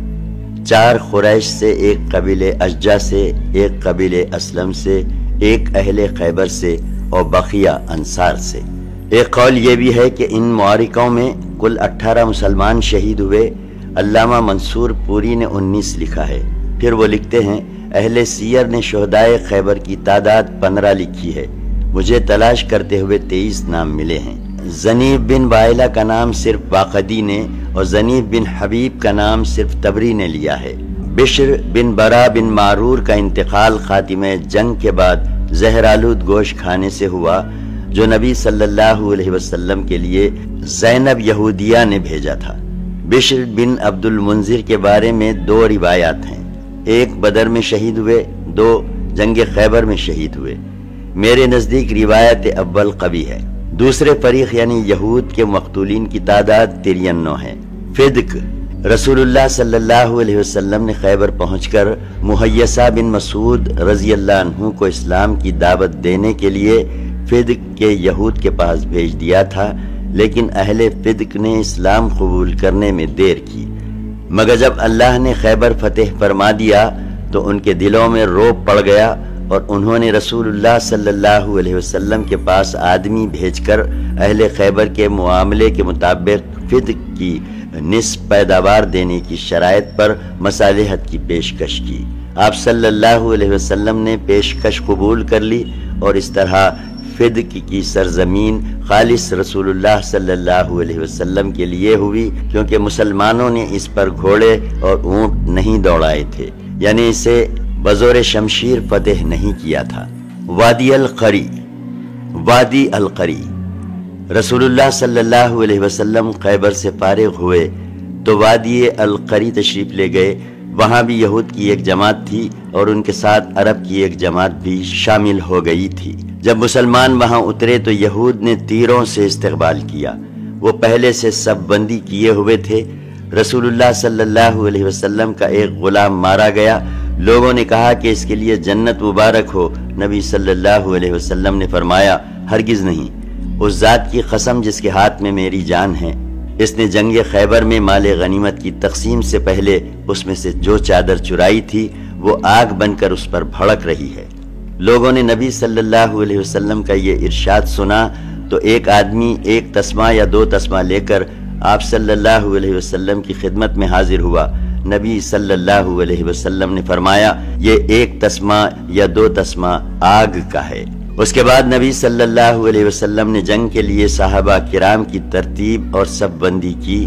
4 قریش سے، 1 قبیلے اشجع سے، 1 قبیلے اسلم سے، 1 اہل خیبر سے اور بقیہ انصار سے۔ ایک قول یہ بھی ہے کہ ان معرکوں میں کل 18 مسلمان شہید ہوئے۔ علامہ منصور پوری نے 19 لکھا ہے۔ پھر وہ لکھتے ہیں، اہل سیر نے شہدائے خیبر کی تعداد 15 لکھی ہے، مجھے تلاش کرتے ہوئے 23 نام ملے ہیں۔ زنیب بن وائلہ کا نام صرف باقدی نے اور زنیب بن حبیب کا نام صرف تبری نے لیا ہے۔ بشر بن برا بن معرور کا انتقال خاتمہ جنگ کے بعد زہرآلود گوشت کھانے سے ہوا، جو نبی صلی اللہ علیہ وسلم کے لیے زینب یہودیہ نے بھیجا تھا۔ بشر بن عبد المنذر کے بارے میں 2 روایات ہیں، ایک بدر میں شہید ہوئے، 2 جنگ خیبر میں شہید ہوئے۔ میرے نزدیک روایت اول قوی ہے۔ دوسرے فریق یعنی یہود کے مقتولین کی تعداد 93 ہے۔ فدق، رسول اللہ صلی اللہ علیہ وسلم نے خیبر پہنچ کر محیصہ بن مسعود رضی اللہ عنہ کو اسلام کی دعوت دینے کے لیے فدق کے یہود کے پاس بھیج دیا تھا، لیکن اہل فدق نے اسلام قبول کرنے میں دیر کی، مگر جب اللہ نے خیبر فتح فرما دیا تو ان کے دلوں میں رعب پڑ گیا اور انہوں نے رسول اللہ صلی اللہ علیہ وسلم کے پاس آدمی بھیج کر اہل خیبر کے معاملے کے مطابق فدق کی نصف پیداوار دینے کی شرائط پر مصالحت کی پیشکش کی۔ آپ صلی اللہ علیہ وسلم نے پیشکش قبول کر لی اور اس طرح فدق کی سرزمین خالص رسول اللہ صلی اللہ علیہ وسلم کے لیے ہوئی، کیونکہ مسلمانوں نے اس پر گھوڑے اور اونٹ نہیں دوڑائے تھے، یعنی اسے بزور شمشیر فتح نہیں کیا تھا۔ وادی القری، وادی القری، رسول اللہ صلی اللہ علیہ وسلم خیبر سے فارغ ہوئے تو وادی القری تشریف لے گئے۔ وہاں بھی یہود کی ایک جماعت تھی اور ان کے ساتھ عرب کی ایک جماعت بھی شامل ہو گئی تھی۔ جب مسلمان وہاں اترے تو یہود نے تیروں سے استقبال کیا، وہ پہلے سے سب بندی کیے ہوئے تھے۔ رسول اللہ صلی اللہ علیہ وسلم کا ایک غلام مارا گیا، لوگوں نے کہا کہ اس کے لیے جنت مبارک ہو۔ نبی صلی اللہ علیہ وسلم نے فرمایا، ہرگز نہیں، اس ذات کی قسم جس کے ہاتھ میں میری جان ہے، اس نے جنگ خیبر میں مال غنیمت کی تقسیم سے پہلے اس میں سے جو چادر چرائی تھی وہ آگ بن کر اس پر بھڑک رہی ہے۔ لوگوں نے نبی صلی اللہ علیہ وسلم کا یہ ارشاد سنا تو ایک آدمی 1 تسمہ یا 2 تسمہ لے کر آپ صلی اللہ علیہ وسلم کی خدمت میں حاضر ہوا۔ نبی صلی اللہ علیہ وسلم نے فرمایا، یہ 1 تسمہ یا 2 تسمہ آگ کا ہے۔ اس کے بعد نبی صلی اللہ علیہ وسلم نے جنگ کے لیے صحابہ کرام کی ترتیب اور سب بندی کی۔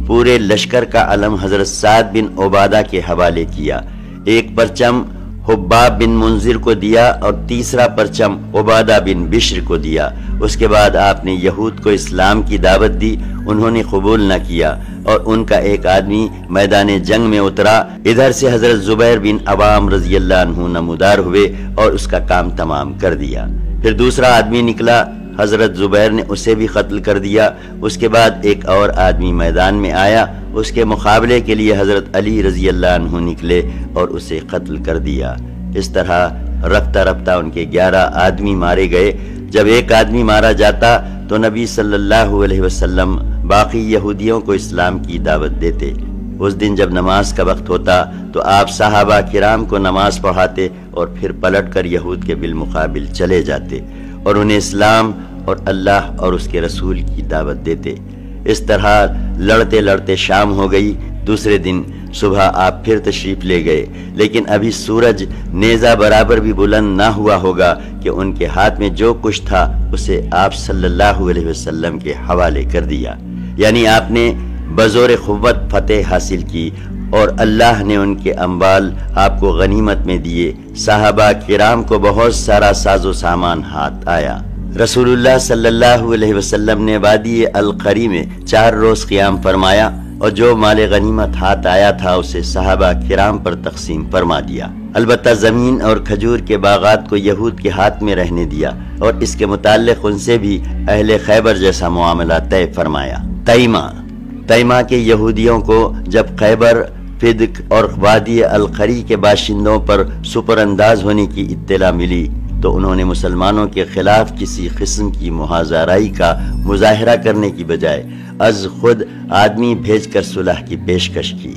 پورے لشکر کا علم حضرت سعد بن عبادہ کے حوالے کیا، ایک پرچم حباب بن منذر کو دیا اور تیسرا پرچم عبادہ بن بشر کو دیا۔ اس کے بعد آپ نے یہود کو اسلام کی دعوت دی، انہوں نے قبول نہ کیا اور ان کا ایک آدمی میدان جنگ میں اترا۔ ادھر سے حضرت زبیر بن عوام رضی اللہ عنہ نمودار ہوئے اور اس کا کام تمام کر دیا۔ پھر دوسرا آدمی نکلا، حضرت زبیر نے اسے بھی قتل کر دیا۔ اس کے بعد ایک اور آدمی میدان میں آیا، اس کے مقابلے کے لیے حضرت علی رضی اللہ عنہ نکلے اور اسے قتل کر دیا۔ اس طرح رفتہ رفتہ ان کے 11 آدمی مارے گئے۔ جب ایک آدمی مارا جاتا تو نبی صلی اللہ علیہ وسلم باقی یہودیوں کو اسلام کی دعوت دیتے۔ اس دن جب نماز کا وقت ہوتا تو آپ صحابہ کرام کو نماز پڑھاتے اور پھر پلٹ کر یہود کے بالمقابل چلے جاتے اور انہیں اسلام اور اللہ اور اس کے رسول کی دعوت دیتے۔ اس طرح لڑتے لڑتے شام ہو گئی۔ دوسرے دن صبح آپ پھر تشریف لے گئے، لیکن ابھی سورج نیزہ برابر بھی بلند نہ ہوا ہوگا کہ ان کے ہاتھ میں جو کچھ تھا اسے آپ صلی اللہ علیہ وسلم کے حوالے کر دیا، یعنی آپ نے بزور قوت فتح حاصل کی اور اللہ نے ان کے اموال آپ کو غنیمت میں دیے۔ صحابہ کرام کو بہت سارا ساز و سامان ہاتھ آیا۔ رسول اللہ صلی اللہ علیہ وسلم نے وادی القری میں 4 روز قیام فرمایا اور جو مال غنیمت ہاتھ آیا تھا اسے صحابہ کرام پر تقسیم فرما دیا۔ البتہ زمین اور کھجور کے باغات کو یہود کے ہاتھ میں رہنے دیا اور اس کے متعلق ان سے بھی اہل خیبر جیسا معاملہ طے فرمایا۔ تیمہ کے یہودیوں کو جب خیبر، فدق اور وادی القری کے باشندوں پر سپر انداز ہونے کی اطلاع ملی تو انہوں نے مسلمانوں کے خلاف کسی قسم کی محاذرائی کا مظاہرہ کرنے کی بجائے از خود آدمی بھیج کر صلح کی پیشکش کی۔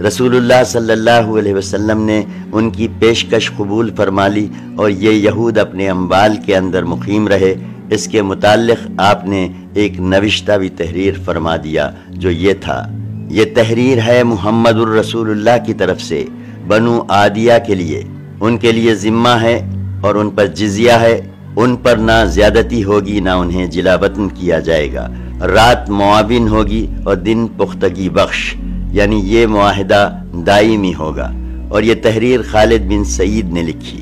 رسول اللہ صلی اللہ علیہ وسلم نے ان کی پیشکش قبول فرما لی اور یہ یہود اپنے اموال کے اندر مقیم رہے۔ اس کے متعلق آپ نے ایک نوشتہ بھی تحریر فرما دیا جو یہ تھا: یہ تحریر ہے محمد الرسول اللہ کی طرف سے بنو عادیہ کے لیے، ان کے لیے ذمہ ہے اور ان پر جزیہ ہے، ان پر نہ زیادتی ہوگی نہ انہیں جلا وطن کیا جائے گا، رات معاون ہوگی اور دن پختگی بخش، یعنی یہ معاہدہ دائمی ہوگا۔ اور یہ تحریر خالد بن سعید نے لکھی۔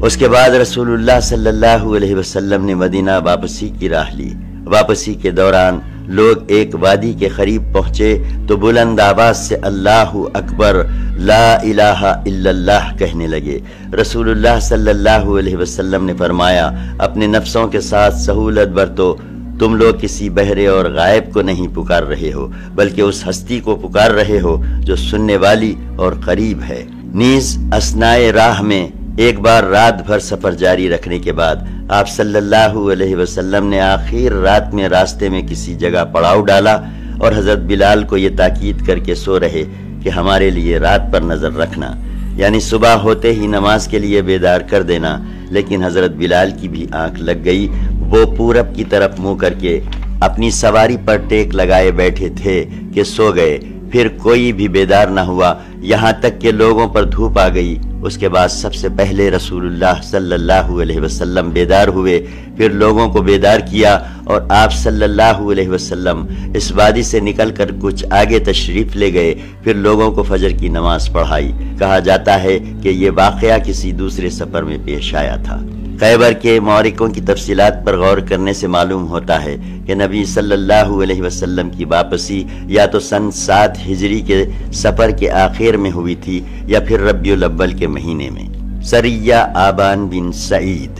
اس کے بعد رسول اللہ صلی اللہ علیہ وسلم نے مدینہ واپسی کی راہ لی۔ واپسی کے دوران لوگ ایک وادی کے قریب پہنچے تو بلند آواز سے اللہ اکبر، لا الہ الا اللہ کہنے لگے۔ رسول اللہ صلی اللہ علیہ وسلم نے فرمایا، اپنے نفسوں کے ساتھ سہولت برتو، تم لوگ کسی بہرے اور غائب کو نہیں پکار رہے ہو بلکہ اس ہستی کو پکار رہے ہو جو سننے والی اور قریب ہے۔ نیز اثنائے راہ میں ایک بار رات بھر سفر جاری رکھنے کے بعد آپ صلی اللہ علیہ وسلم نے آخر رات میں راستے میں کسی جگہ پڑاؤ ڈالا اور حضرت بلال کو یہ تاکید کر کے سو رہے کہ ہمارے لیے رات پر نظر رکھنا، یعنی صبح ہوتے ہی نماز کے لیے بیدار کر دینا۔ لیکن حضرت بلال کی بھی آنکھ لگ گئی، وہ پورب کی طرف منہ کر کے اپنی سواری پر ٹیک لگائے بیٹھے تھے کہ سو گئے۔ پھر کوئی بھی بیدار نہ ہوا یہاں تک کہ لوگوں پر دھوپ آ گئی۔ اس کے بعد سب سے پہلے رسول اللہ صلی اللہ علیہ وسلم بیدار ہوئے، پھر لوگوں کو بیدار کیا اور آپ صلی اللہ علیہ وسلم اس وادی سے نکل کر کچھ آگے تشریف لے گئے، پھر لوگوں کو فجر کی نماز پڑھائی۔ کہا جاتا ہے کہ یہ واقعہ کسی دوسرے سفر میں پیش آیا تھا۔ خیبر کے معرکوں کی تفصیلات پر غور کرنے سے معلوم ہوتا ہے کہ نبی صلی اللہ علیہ وسلم کی واپسی یا تو سن 7 ہجری کے سفر کے آخر میں ہوئی تھی یا پھر ربیع الاول کے مہینے میں۔ سریہ آبان بن سعید۔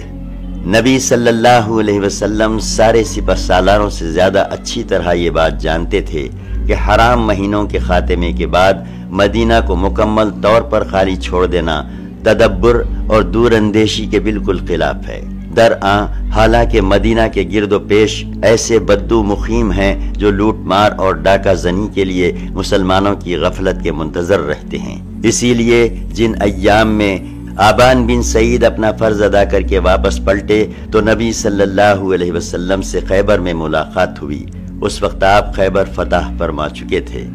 نبی صلی اللہ علیہ وسلم سارے سپہ سالاروں سے زیادہ اچھی طرح یہ بات جانتے تھے کہ حرام مہینوں کے خاتمے کے بعد مدینہ کو مکمل طور پر خالی چھوڑ دینا تدبر اور دور اندیشی کے بالکل خلاف ہے۔ درآں حالانکہ مدینہ کے گرد و پیش ایسے بدو مقیم ہیں جو لوٹ مار اور ڈاکہ زنی کے لیے مسلمانوں کی غفلت کے منتظر رہتے ہیں۔ اسی لیے جن ایام میں آبان بن سعید اپنا فرض ادا کر کے واپس پلٹے تو نبی صلی اللہ علیہ وسلم سے خیبر میں ملاقات ہوئی۔ اس وقت آپ خیبر فتح فرما چکے تھے۔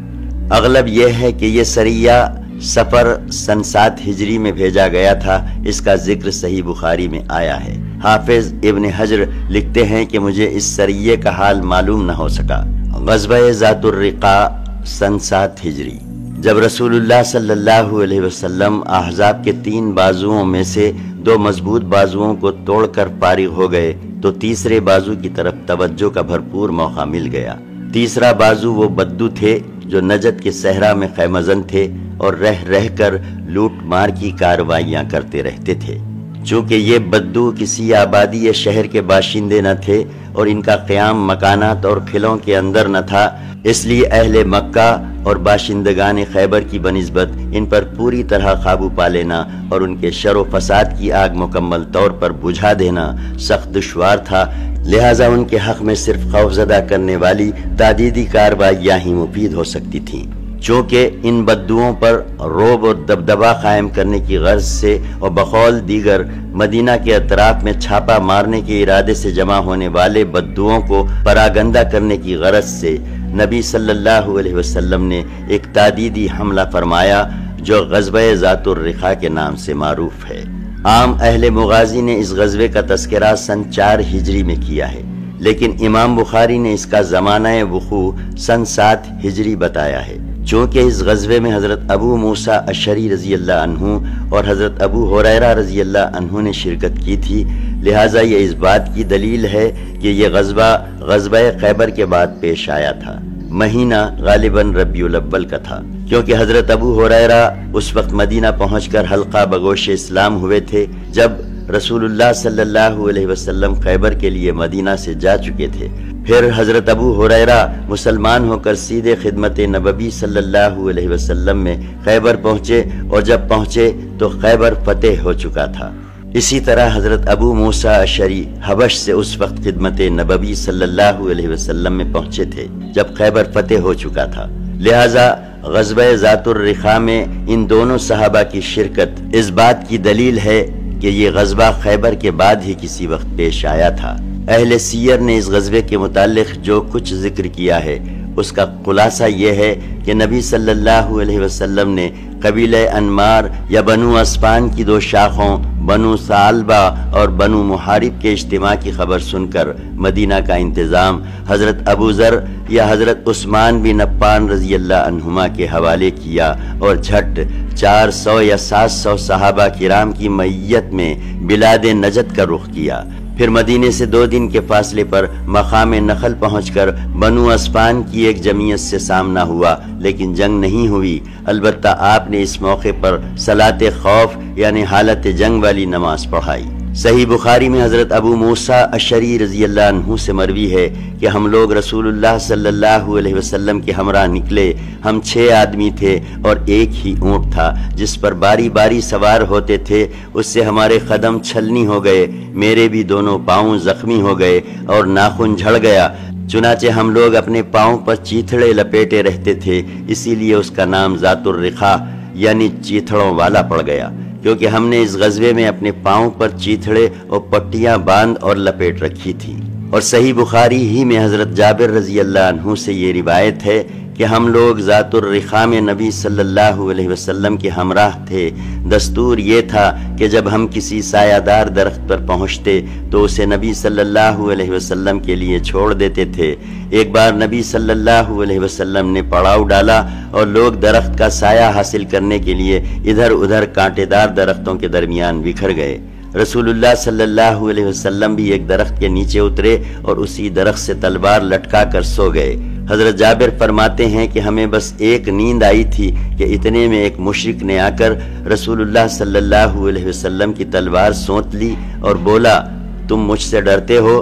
اغلب یہ ہے کہ یہ سریہ سفر سن 7 ہجری میں بھیجا گیا تھا، اس کا ذکر صحیح بخاری میں آیا ہے۔ حافظ ابن حجر لکھتے ہیں کہ مجھے اس سریے کا حال معلوم نہ ہو سکا۔ غزوہ ذات الرقاع سن 7 ہجری۔ جب رسول اللہ صلی اللہ علیہ وسلم احزاب کے 3 بازوؤں میں سے 2 مضبوط بازوؤں کو توڑ کر فارغ ہو گئے تو تیسرے بازو کی طرف توجہ کا بھرپور موقع مل گیا۔ تیسرا بازو وہ بدو تھے جو نجد کے صحرا میں خیمہ زن تھے اور رہ رہ کر لوٹ مار کی کارروائیاں کرتے رہتے تھے۔ چونکہ یہ بدو کسی آبادی یا شہر کے باشندے نہ تھے اور ان کا قیام مکانات اور قلعوں کے اندر نہ تھا، اس لیے اہل مکہ اور باشندگان خیبر کی بنسبت ان پر پوری طرح قابو پا لینا اور ان کے شر و فساد کی آگ مکمل طور پر بجھا دینا سخت دشوار تھا۔ لہٰذا ان کے حق میں صرف خوفزدہ کرنے والی تادیدی کارروائیاں ہی مفید ہو سکتی تھیں۔ چونکہ ان بددعوں پر رعب اور دبدبا قائم کرنے کی غرض سے اور بقول دیگر مدینہ کے اطراف میں چھاپا مارنے کے ارادے سے جمع ہونے والے بددعوں کو پراگندہ کرنے کی غرض سے نبی صلی اللہ علیہ وسلم نے ایک تادیدی حملہ فرمایا جو غزوہ ذات الرقاع کے نام سے معروف ہے۔ عام اہل مغازی نے اس غزوے کا تذکرہ سن 4 ہجری میں کیا ہے، لیکن امام بخاری نے اس کا زمانہ وقوع سن 7 ہجری بتایا ہے۔ چونکہ اس غزوے میں حضرت ابو موسیٰ اشعری رضی اللہ عنہ اور حضرت ابو ہریرہ رضی اللہ عنہ نے شرکت کی تھی، لہٰذا یہ اس بات کی دلیل ہے کہ یہ غزوہ خیبر کے بعد پیش آیا تھا۔ مہینہ غالباً ربیع الاول کا تھا، کیونکہ حضرت ابو ہریرہ اس وقت مدینہ پہنچ کر حلقہ بگوش اسلام ہوئے تھے جب رسول اللہ صلی اللہ علیہ وسلم خیبر کے لیے مدینہ سے جا چکے تھے۔ پھر حضرت ابو ہریرہ مسلمان ہو کر سیدھے خدمت نبوی صلی اللہ علیہ وسلم میں خیبر پہنچے، اور جب پہنچے تو خیبر فتح ہو چکا تھا۔ اسی طرح حضرت ابو موسیٰ اشعری حبش سے اس وقت خدمت نبوی صلی اللہ علیہ وسلم میں پہنچے تھے جب خیبر فتح ہو چکا تھا، لہٰذا غزوہ ذات الرقاع میں ان دونوں صحابہ کی شرکت اس بات کی دلیل ہے کہ یہ غزوہ خیبر کے بعد ہی کسی وقت پیش آیا تھا۔ اہل سیر نے اس غزوے کے متعلق جو کچھ ذکر کیا ہے اس کا خلاصہ یہ ہے کہ نبی صلی اللہ علیہ وسلم نے قبیلہ انمار یا بنو اسفان کی 2 شاخوں بنو ثعلبہ اور بنو محارب کے اجتماع کی خبر سن کر مدینہ کا انتظام حضرت ابو ذر یا حضرت عثمان بن عفان رضی اللہ عنہما کے حوالے کیا، اور جھٹ 400 یا 700 صحابہ کرام کی معیت میں بلاد نجد کا رخ کیا۔ پھر مدینے سے 2 دن کے فاصلے پر مقام نخل پہنچ کر بنو اسفان کی ایک جمعیت سے سامنا ہوا، لیکن جنگ نہیں ہوئی۔ البتہ آپ نے اس موقع پر صلاۃ خوف یعنی حالت جنگ والی نماز پڑھائی۔ صحیح بخاری میں حضرت ابو موسیٰ اشعری رضی اللہ عنہ سے مروی ہے کہ ہم لوگ رسول اللہ صلی اللہ علیہ وسلم کے ہمراہ نکلے۔ ہم 6 آدمی تھے اور ایک ہی اونٹ تھا جس پر باری باری سوار ہوتے تھے، اس سے ہمارے قدم چھلنی ہو گئے، میرے بھی دونوں پاؤں زخمی ہو گئے اور ناخن جھڑ گیا، چنانچہ ہم لوگ اپنے پاؤں پر چیتھڑے لپیٹے رہتے تھے، اسی لیے اس کا نام ذات الرقاع یعنی چیتھڑوں والا پڑ گیا، کیونکہ ہم نے اس غزوے میں اپنے پاؤں پر چیتھڑے اور پٹیاں باندھ اور لپیٹ رکھی تھی۔ اور صحیح بخاری ہی میں حضرت جابر رضی اللہ عنہ سے یہ روایت ہے کہ ہم لوگ ذات الرقاع میں نبی صلی اللہ علیہ وسلم کے ہمراہ تھے۔ دستور یہ تھا کہ جب ہم کسی سایہ دار درخت پر پہنچتے تو اسے نبی صلی اللہ علیہ وسلم کے لیے چھوڑ دیتے تھے۔ ایک بار نبی صلی اللہ علیہ وسلم نے پڑاؤ ڈالا اور لوگ درخت کا سایہ حاصل کرنے کے لیے ادھر ادھر کانٹے دار درختوں کے درمیان بکھر گئے۔ رسول اللہ صلی اللہ علیہ وسلم بھی ایک درخت کے نیچے اترے اور اسی درخت سے تلوار لٹکا کر سو گئے۔ حضرت جابر فرماتے ہیں کہ ہمیں بس ایک نیند آئی تھی کہ اتنے میں ایک مشرک نے آ کر رسول اللہ صلی اللہ علیہ وسلم کی تلوار سونت لی اور بولا، تم مجھ سے ڈرتے ہو؟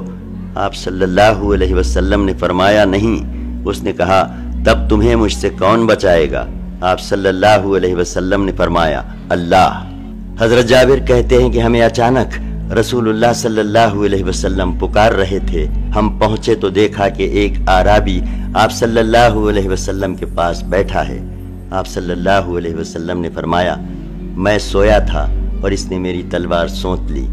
آپ صلی اللہ علیہ وسلم نے فرمایا نہیں۔ اس نے کہا، تب تمہیں مجھ سے کون بچائے گا؟ آپ صلی اللہ علیہ وسلم نے فرمایا، اللہ۔ حضرت جابر کہتے ہیں کہ ہمیں اچانک رسول اللہ صلی اللہ علیہ وسلم پکار رہے تھے۔ ہم پہنچے تو دیکھا کہ ایک اعرابی آپ صلی اللہ علیہ وسلم کے پاس بیٹھا ہے۔ آپ صلی اللہ علیہ وسلم نے فرمایا، میں سویا تھا اور اس نے میری تلوار سونت لی۔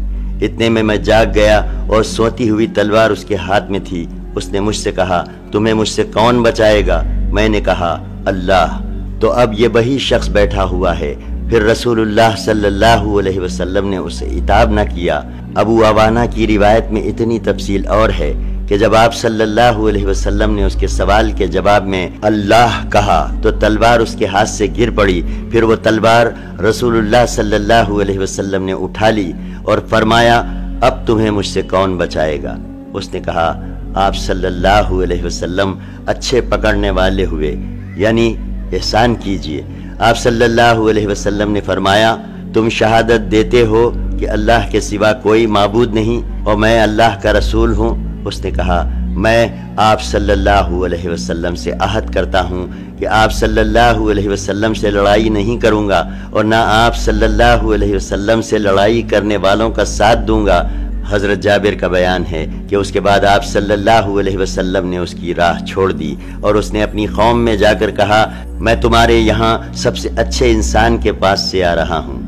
اتنے میں جاگ گیا اور سوتی ہوئی تلوار اس کے ہاتھ میں تھی۔ اس نے مجھ سے کہا، تمہیں مجھ سے کون بچائے گا؟ میں نے کہا، اللہ۔ تو اب یہ وہی شخص بیٹھا ہوا ہے۔ پھر رسول اللہ صلی اللہ علیہ وسلم نے اسے عتاب نہ کیا۔ ابو عوانہ کی روایت میں اتنی تفصیل اور ہے کہ جب آپ صلی اللہ علیہ وسلم نے اس کے سوال کے جواب میں اللہ کہا تو تلوار اس کے ہاتھ سے گر پڑی۔ پھر وہ تلوار رسول اللہ صلی اللہ علیہ وسلم نے اٹھا لی اور فرمایا، اب تمہیں مجھ سے کون بچائے گا؟ اس نے کہا، آپ صلی اللہ علیہ وسلم اچھے پکڑنے والے ہوئے، یعنی احسان کیجئے۔ آپ صلی اللہ علیہ وسلم نے فرمایا، تم شہادت دیتے ہو کہ اللہ کے سوا کوئی معبود نہیں اور میں اللہ کا رسول ہوں؟ اس نے کہا، میں آپ صلی اللہ علیہ وسلم سے عہد کرتا ہوں کہ آپ صلی اللہ علیہ وسلم سے لڑائی نہیں کروں گا اور نہ آپ صلی اللہ علیہ وسلم سے لڑائی کرنے والوں کا ساتھ دوں گا۔ حضرت جابر کا بیان ہے کہ اس کے بعد آپ صلی اللہ علیہ وسلم نے اس کی راہ چھوڑ دی اور اس نے اپنی قوم میں جا کر کہا، میں تمہارے یہاں سب سے اچھے انسان کے پاس سے آ رہا ہوں۔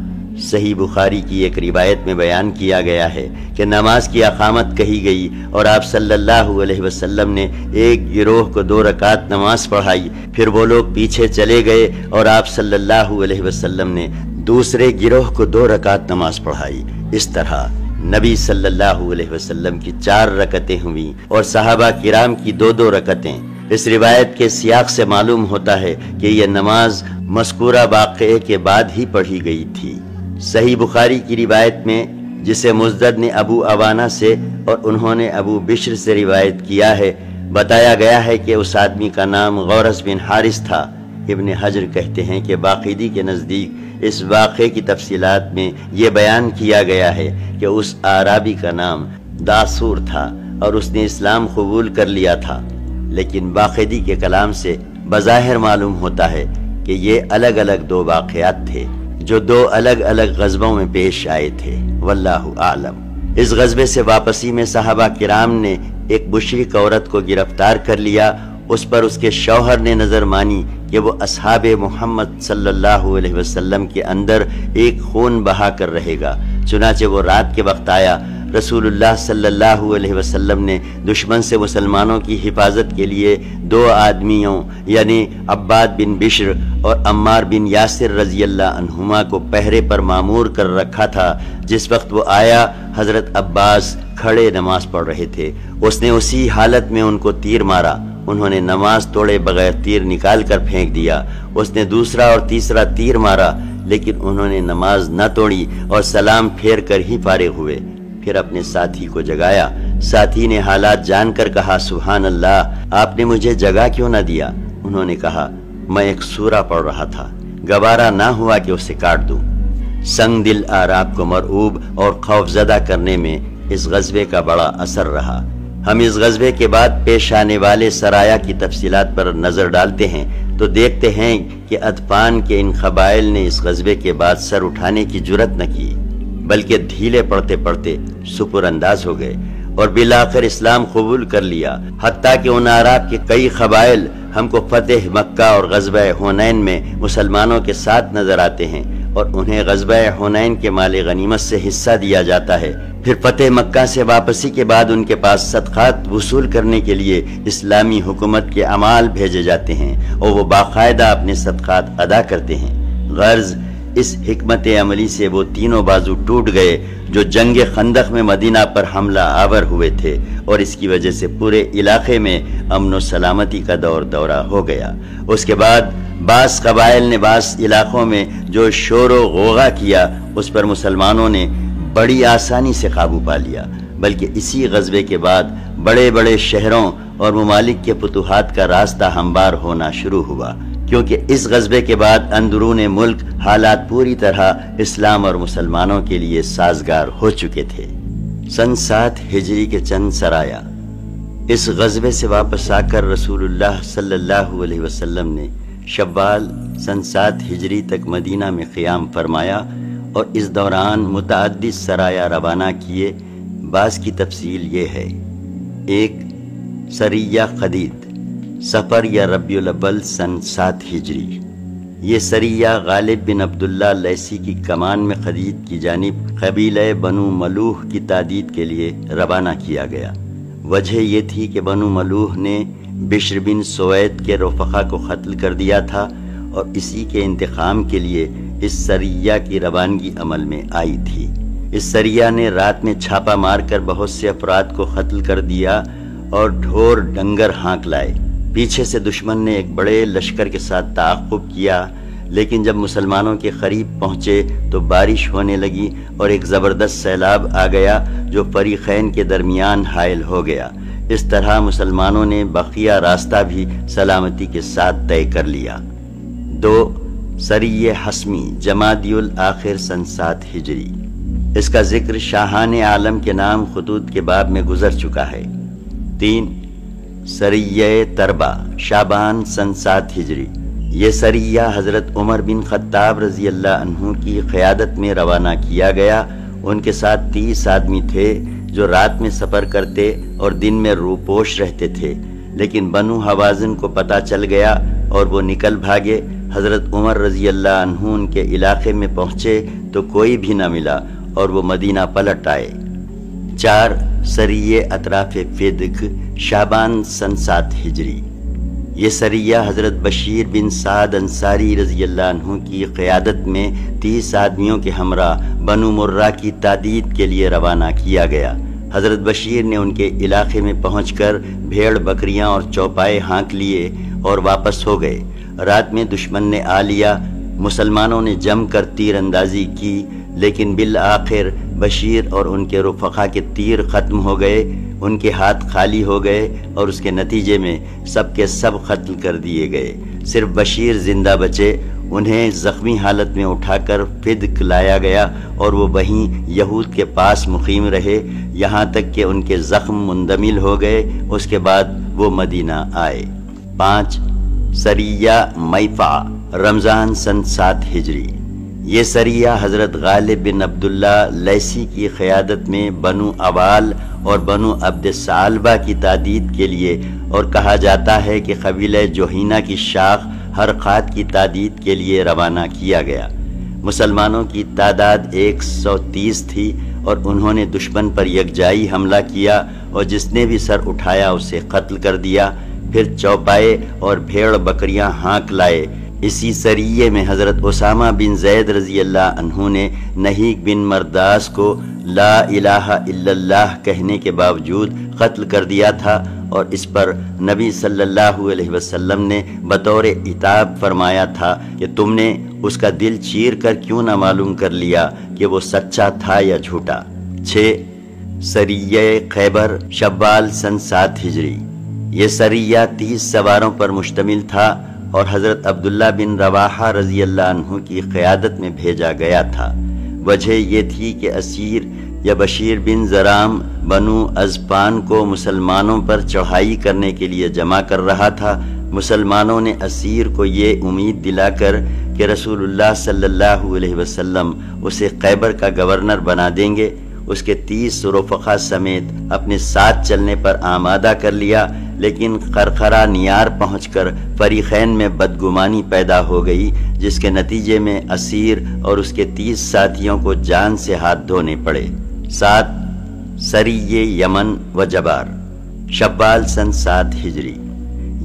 صحیح بخاری کی ایک روایت میں بیان کیا گیا ہے کہ نماز کی اقامت کہی گئی اور آپ صلی اللہ علیہ وسلم نے ایک گروہ کو 2 رکعت نماز پڑھائی، پھر وہ لوگ پیچھے چلے گئے اور آپ صلی اللہ علیہ وسلم نے دوسرے گروہ کو 2 رکعت نماز پڑھائی۔ اس طرح نبی صلی اللہ علیہ وسلم کی 4 رکعتیں ہوئیں اور صحابہ کرام کی 2 رکعتیں۔ اس روایت کے سیاق سے معلوم ہوتا ہے کہ یہ نماز مذکورہ واقعے کے بعد ہی پڑھی گئی تھی۔ صحیح بخاری کی روایت میں، جسے مزدد نے ابو عوانہ سے اور انہوں نے ابو بشر سے روایت کیا ہے، بتایا گیا ہے کہ اس آدمی کا نام غورث بن حارث تھا۔ ابن حجر کہتے ہیں کہ باقیدی کے نزدیک اس واقعے کی تفصیلات میں یہ بیان کیا گیا ہے کہ اس اعرابی کا نام داسور تھا اور اس نے اسلام قبول کر لیا تھا، لیکن باقیدی کے کلام سے بظاہر معلوم ہوتا ہے کہ یہ الگ الگ 2 واقعات تھے جو 2 الگ الگ غزووں میں پیش آئے تھے، واللہ اعلم۔ اس غزوے سے واپسی میں صحابہ کرام نے ایک مشرک عورت کو گرفتار کر لیا۔ اس پر اس کے شوہر نے نظر مانی کہ وہ اصحاب محمد صلی اللہ علیہ وسلم کے اندر ایک خون بہا کر رہے گا، چنانچہ وہ رات کے وقت آیا۔ رسول اللہ صلی اللہ علیہ وسلم نے دشمن سے مسلمانوں کی حفاظت کے لیے 2 آدمیوں یعنی عباد بن بشر اور عمار بن یاسر رضی اللہ عنہما کو پہرے پر مامور کر رکھا تھا۔ جس وقت وہ آیا، حضرت عباس کھڑے نماز پڑھ رہے تھے۔ اس نے اسی حالت میں ان کو تیر مارا۔ انہوں نے نماز توڑے بغیر تیر نکال کر پھینک دیا۔ اس نے دوسرا اور تیسرا تیر مارا، لیکن انہوں نے نماز نہ توڑی اور سلام پھیر کر ہی فارغ ہوئے۔ پھر اپنے ساتھی کو جگایا۔ ساتھی نے حالات جان کر کہا، سبحان اللہ، آپ نے مجھے جگا کیوں نہ دیا؟ انہوں نے کہا، میں ایک سورہ پڑھ رہا تھا، گوارا نہ ہوا کہ اسے کاٹ دوں۔ سنگ دل اعراب کو مرعوب اور خوفزدہ کرنے میں اس غزوے کا بڑا اثر رہا۔ ہم اس غزوے کے بعد پیش آنے والے سرایا کی تفصیلات پر نظر ڈالتے ہیں تو دیکھتے ہیں کہ اطفان کے ان قبائل نے اس غزوے کے بعد سر اٹھانے کی جرت نہ کی، بلکہ ڈھیلے پڑتے پڑتے سپر انداز ہو گئے اور بالآخر اسلام قبول کر لیا۔ حتیٰ کہ ان اعراب کے کئی قبائل ہم کو فتح مکہ اور غزوہ حنین میں مسلمانوں کے ساتھ نظر آتے ہیں اور انہیں غزوہ حنین کے مال غنیمت سے حصہ دیا جاتا ہے۔ پھر فتح مکہ سے واپسی کے بعد ان کے پاس صدقات وصول کرنے کے لیے اسلامی حکومت کے اعمال بھیجے جاتے ہیں اور وہ باقاعدہ اپنے صدقات ادا کرتے ہیں۔ غرض اس حکمت عملی سے وہ تینوں بازو ٹوٹ گئے جو جنگ خندق میں مدینہ پر حملہ آور ہوئے تھے، اور اس کی وجہ سے پورے علاقے میں امن و سلامتی کا دورہ ہو گیا۔ اس کے بعد بعض قبائل نے بعض علاقوں میں جو شور و غوغا کیا، اس پر مسلمانوں نے بڑی آسانی سے قابو پا لیا، بلکہ اسی غزوے کے بعد بڑے بڑے شہروں اور ممالک کے فتوحات کا راستہ ہموار ہونا شروع ہوا، کیونکہ اس غزوے کے بعد اندرون ملک حالات پوری طرح اسلام اور مسلمانوں کے لیے سازگار ہو چکے تھے۔ سن 7 ہجری کے چند سرایا۔ اس غزوے سے واپس آ کر رسول اللہ صلی اللہ علیہ وسلم نے شوال سن 7 ہجری تک مدینہ میں قیام فرمایا اور اس دوران متعدد سرایا روانہ کیے۔ بعض کی تفصیل یہ ہے: 1 سریہ قدید، سفر یا ربیع الاول سن 7 ہجری۔ یہ سریہ غالب بن عبداللہ لیثی کی کمان میں قدید کی جانب قبیلہ بنو ملوح کی تعدید کے لیے روانہ کیا گیا۔ وجہ یہ تھی کہ بنو ملوح نے بشر بن سوید کے رفقا کو قتل کر دیا تھا اور اسی کے انتقام کے لیے اس سریہ کی روانگی عمل میں آئی تھی۔ اس سریہ نے رات میں چھاپا مار کر بہت سے افراد کو قتل کر دیا اور ڈھور ڈنگر ہانک لائے۔ پیچھے سے دشمن نے ایک بڑے لشکر کے ساتھ تعاقب کیا، لیکن جب مسلمانوں کے قریب پہنچے تو بارش ہونے لگی اور ایک زبردست سیلاب آ گیا جو فریقین کے درمیان حائل ہو گیا۔ اس طرح مسلمانوں نے بقیہ راستہ بھی سلامتی کے ساتھ طے کر لیا۔ 2 سریہ حسمی جمادی الاخر سن 7 ہجری۔ اس کا ذکر شاہان عالم کے نام خطوط کے باب میں گزر چکا ہے۔ 3 سریہ تربہ شعبان سن 7 ہجری۔ یہ سریہ حضرت عمر بن خطاب رضی اللہ عنہ کی قیادت میں روانہ کیا گیا۔ ان کے ساتھ 30 آدمی تھے جو رات میں سفر کرتے اور دن میں روپوش رہتے تھے، لیکن بنو حوازن کو پتہ چل گیا اور وہ نکل بھاگے۔ حضرت عمر رضی اللہ عنہ ان کے علاقے میں پہنچے تو کوئی بھی نہ ملا اور وہ مدینہ پلٹ آئے۔ 4 سریہ اطراف فدق، شعبان سن 7 ہجری۔ یہ سریہ حضرت بشیر بن سعد انصاری رضی اللہ عنہ کی قیادت میں 30 آدمیوں کے ہمراہ بنو مرہ کی تعدید کے لیے روانہ کیا گیا۔ حضرت بشیر نے ان کے علاقے میں پہنچ کر بھیڑ بکریاں اور چوپائے ہانک لیے اور واپس ہو گئے۔ رات میں دشمن نے آ لیا، مسلمانوں نے جم کر تیر اندازی کی، لیکن بالآخر بشیر اور ان کے رفقا کے تیر ختم ہو گئے، ان کے ہاتھ خالی ہو گئے اور اس کے نتیجے میں سب کے سب قتل کر دیے گئے۔ صرف بشیر زندہ بچے، انہیں زخمی حالت میں اٹھا کر فدق لایا گیا اور وہ وہیں یہود کے پاس مقیم رہے یہاں تک کہ ان کے زخم مندمل ہو گئے۔ اس کے بعد وہ مدینہ آئے۔ 5 سریہ میفع، رمضان سن 7 ہجری۔ یہ سریہ حضرت غالب بن عبداللہ لیثی کی قیادت میں بنو عوال اور بنو عبد ثعلبہ کی تعدید کے لیے، اور کہا جاتا ہے کہ قبیلہ جوہینہ کی شاخ ہرقات کی تعدید کے لیے روانہ کیا گیا۔ مسلمانوں کی تعداد 130 تھی اور انہوں نے دشمن پر یکجائی حملہ کیا اور جس نے بھی سر اٹھایا اسے قتل کر دیا، پھر چوپائے اور بھیڑ بکریاں ہانک لائے۔ اسی سریے میں حضرت اسامہ بن زید رضی اللہ عنہ نے نہیک بن مرداس کو لا الہ الا اللہ کہنے کے باوجود قتل کر دیا تھا، اور اس پر نبی صلی اللہ علیہ وسلم نے بطور عتاب فرمایا تھا کہ تم نے اس کا دل چیر کر کیوں نہ معلوم کر لیا کہ وہ سچا تھا یا جھوٹا۔ 6 سریہ خیبر، شوال سن 7 ہجری۔ یہ سریہ 30 سواروں پر مشتمل تھا اور حضرت عبداللہ بن رواحہ رضی اللہ عنہ کی قیادت میں بھیجا گیا تھا۔ وجہ یہ تھی کہ اسیر یا بشیر بن زرام بنو ازپان کو مسلمانوں پر چڑھائی کرنے کے لیے جمع کر رہا تھا۔ مسلمانوں نے اسیر کو یہ امید دلا کر کہ رسول اللہ صلی اللہ علیہ وسلم اسے خیبر کا گورنر بنا دیں گے، اس کے 30 رفقا سمیت اپنے ساتھ چلنے پر آمادہ کر لیا، لیکن قرقرہ نیار پہنچ کر فریقین میں بدگمانی پیدا ہو گئی، جس کے نتیجے میں اسیر اور اس کے 30 ساتھیوں کو جان سے ہاتھ دھونے پڑے۔ 7 سریہ یمن و جبار، شوال سن 7 ہجری۔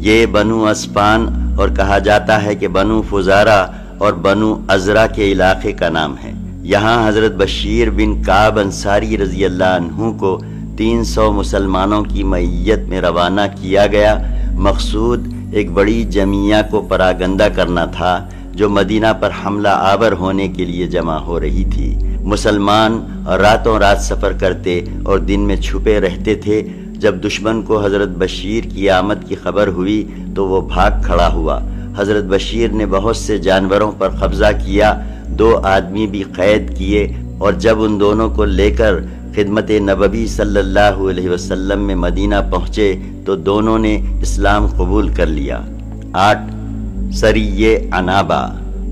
یہ بنو اسپان اور کہا جاتا ہے کہ بنو فزارہ اور بنو ازرا کے علاقے کا نام ہے۔ یہاں حضرت بشیر بن کعب انصاری رضی اللہ عنہ کو 300 مسلمانوں کی معیت میں روانہ کیا گیا۔ مقصود ایک بڑی جمعیہ کو پراگندہ کرنا تھا جو مدینہ پر حملہ آور ہونے کے لیے جمع ہو رہی تھی۔ مسلمان راتوں رات سفر کرتے اور دن میں چھپے رہتے تھے۔ جب دشمن کو حضرت بشیر کی آمد کی خبر ہوئی تو وہ بھاگ کھڑا ہوا۔ حضرت بشیر نے بہت سے جانوروں پر قبضہ کیا، 2 آدمی بھی قید کیے، اور جب ان دونوں کو لے کر خدمت نبوی صلی اللہ علیہ وسلم میں مدینہ پہنچے تو دونوں نے اسلام قبول کر لیا۔ 8 سریہ عنابہ،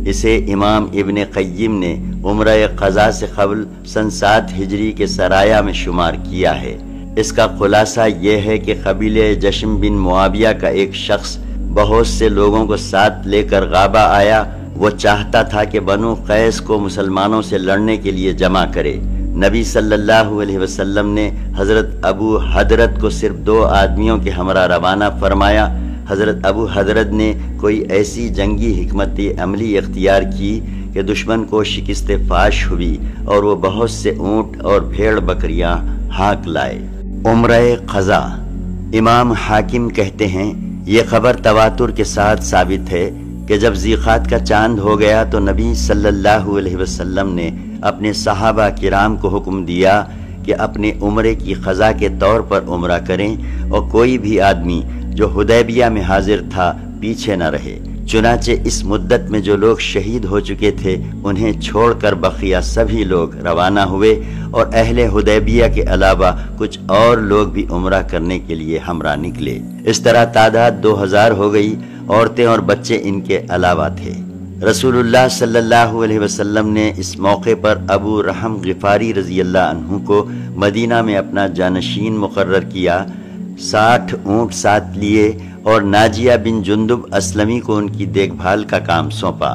اسے امام ابن قیم نے عمرہ قضاء سے قبل سن 7 ہجری کے سرایہ میں شمار کیا ہے۔ اس کا خلاصہ یہ ہے کہ قبیلہ جشم بن معاویہ کا ایک شخص بہت سے لوگوں کو ساتھ لے کر غابہ آیا۔ وہ چاہتا تھا کہ بنو قیس کو مسلمانوں سے لڑنے کے لیے جمع کرے۔ نبی صلی اللہ علیہ وسلم نے حضرت ابو حضرت کو صرف 2 آدمیوں کے ہمراہ روانہ فرمایا۔ حضرت ابو حضرت نے کوئی ایسی جنگی حکمت عملی اختیار کی کہ دشمن کو شکست فاش ہوئی اور وہ بہت سے اونٹ اور بھیڑ بکریاں ہانک لائے۔ عمرہ قضاء، امام حاکم کہتے ہیں یہ خبر تواتر کے ساتھ ثابت ہے کہ جب ذیقات کا چاند ہو گیا تو نبی صلی اللہ علیہ وسلم نے اپنے صحابہ کرام کو حکم دیا کہ اپنے عمرے کی قضاء کے طور پر عمرہ کریں اور کوئی بھی آدمی جو حدیبیہ میں حاضر تھا پیچھے نہ رہے۔ چنانچہ اس مدت میں جو لوگ شہید ہو چکے تھے انہیں چھوڑ کر بقیہ سبھی لوگ روانہ ہوئے، اور اہل حدیبیہ کے علاوہ کچھ اور لوگ بھی عمرہ کرنے کے لیے ہمراہ نکلے۔ اس طرح تعداد 2000 ہو گئی، عورتیں اور بچے ان کے علاوہ تھے۔ رسول اللہ صلی اللہ علیہ وسلم نے اس موقع پر ابو رحم غفاری رضی اللہ عنہ کو مدینہ میں اپنا جانشین مقرر کیا، 60 اونٹ ساتھ لیے اور ناجیہ بن جندب اسلمی کو ان کی دیکھ بھال کا کام سونپا۔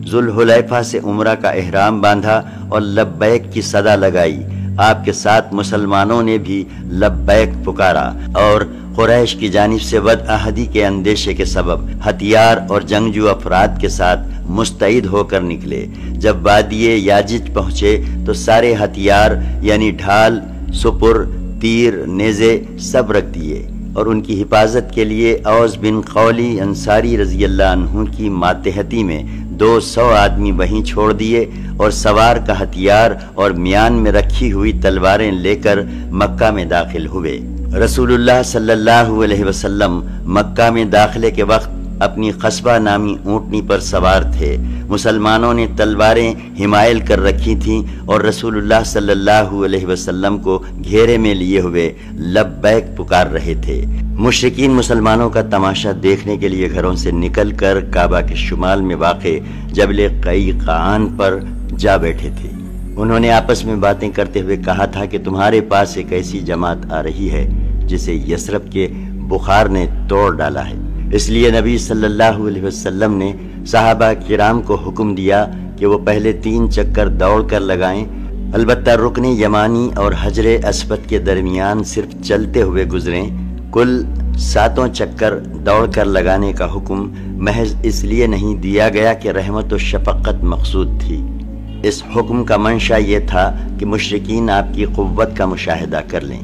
ذوالحلیفہ سے عمرہ کا احرام باندھا اور لبیک کی صدا لگائی۔ آپ کے ساتھ مسلمانوں نے بھی لبیک پکارا اور قریش کی جانب سے بدعہدی کے اندیشے کے سبب ہتھیار اور جنگجو افراد کے ساتھ مستعد ہو کر نکلے۔ جب وادی یاجج پہنچے تو سارے ہتھیار یعنی ڈھال، سپر، تیر، نیزے سب رکھ دیے اور ان کی حفاظت کے لیے اوس بن قولی انصاری رضی اللہ عنہ کی ماتحتی میں 200 آدمی وہیں چھوڑ دیے اور سوار کا ہتھیار اور میان میں رکھی ہوئی تلواریں لے کر مکہ میں داخل ہوئے۔ رسول اللہ صلی اللہ علیہ وسلم مکہ میں داخلے کے وقت اپنی قصبہ نامی اونٹنی پر سوار تھے۔ مسلمانوں نے تلواریں حمائل کر رکھی تھیں اور رسول اللہ صلی اللہ علیہ وسلم کو گھیرے میں لیے ہوئے لبیک پکار رہے تھے۔ مشرکین مسلمانوں کا تماشا دیکھنے کے لیے گھروں سے نکل کر کعبہ کے شمال میں واقع جبل قیقعان پر جا بیٹھے تھے۔ انہوں نے آپس میں باتیں کرتے ہوئے کہا تھا کہ تمہارے پاس ایک ایسی جماعت آ رہی ہے جسے یثرب کے بخار نے توڑ ڈالا ہے۔ اس لیے نبی صلی اللہ علیہ وسلم نے صحابہ کرام کو حکم دیا کہ وہ پہلے 3 چکر دوڑ کر لگائیں، البتہ رکن یمانی اور حجر اسود کے درمیان صرف چلتے ہوئے گزریں۔ کل 7 چکر دوڑ کر لگانے کا حکم محض اس لیے نہیں دیا گیا کہ رحمت و شفقت مقصود تھی۔ اس حکم کا منشا یہ تھا کہ مشرکین آپ کی قوت کا مشاہدہ کر لیں۔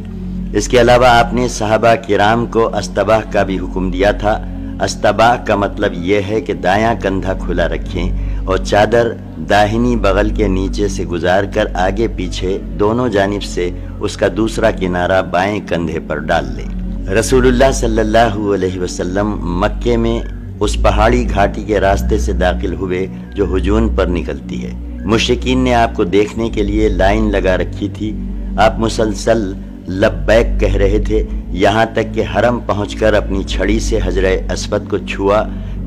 اس کے علاوہ آپ نے صحابہ کرام کو استباح کا بھی حکم دیا تھا۔ استباح کا مطلب یہ ہے کہ دایاں کندھا کھلا رکھیں اور چادر داہنی بغل کے نیچے سے گزار کر آگے پیچھے دونوں جانب سے اس کا دوسرا کنارہ بائیں کندھے پر ڈال لیں۔ رسول اللہ صلی اللہ علیہ وسلم مکے میں اس پہاڑی گھاٹی کے راستے سے داخل ہوئے جو ہجون پر نکلتی ہے۔ مشرکین نے آپ کو دیکھنے کے لیے لائن لگا رکھی تھی۔ آپ مسلسل لبیک کہہ رہے تھے، یہاں تک کہ حرم پہنچ کر اپنی چھڑی سے حجر اسود کو چھوا،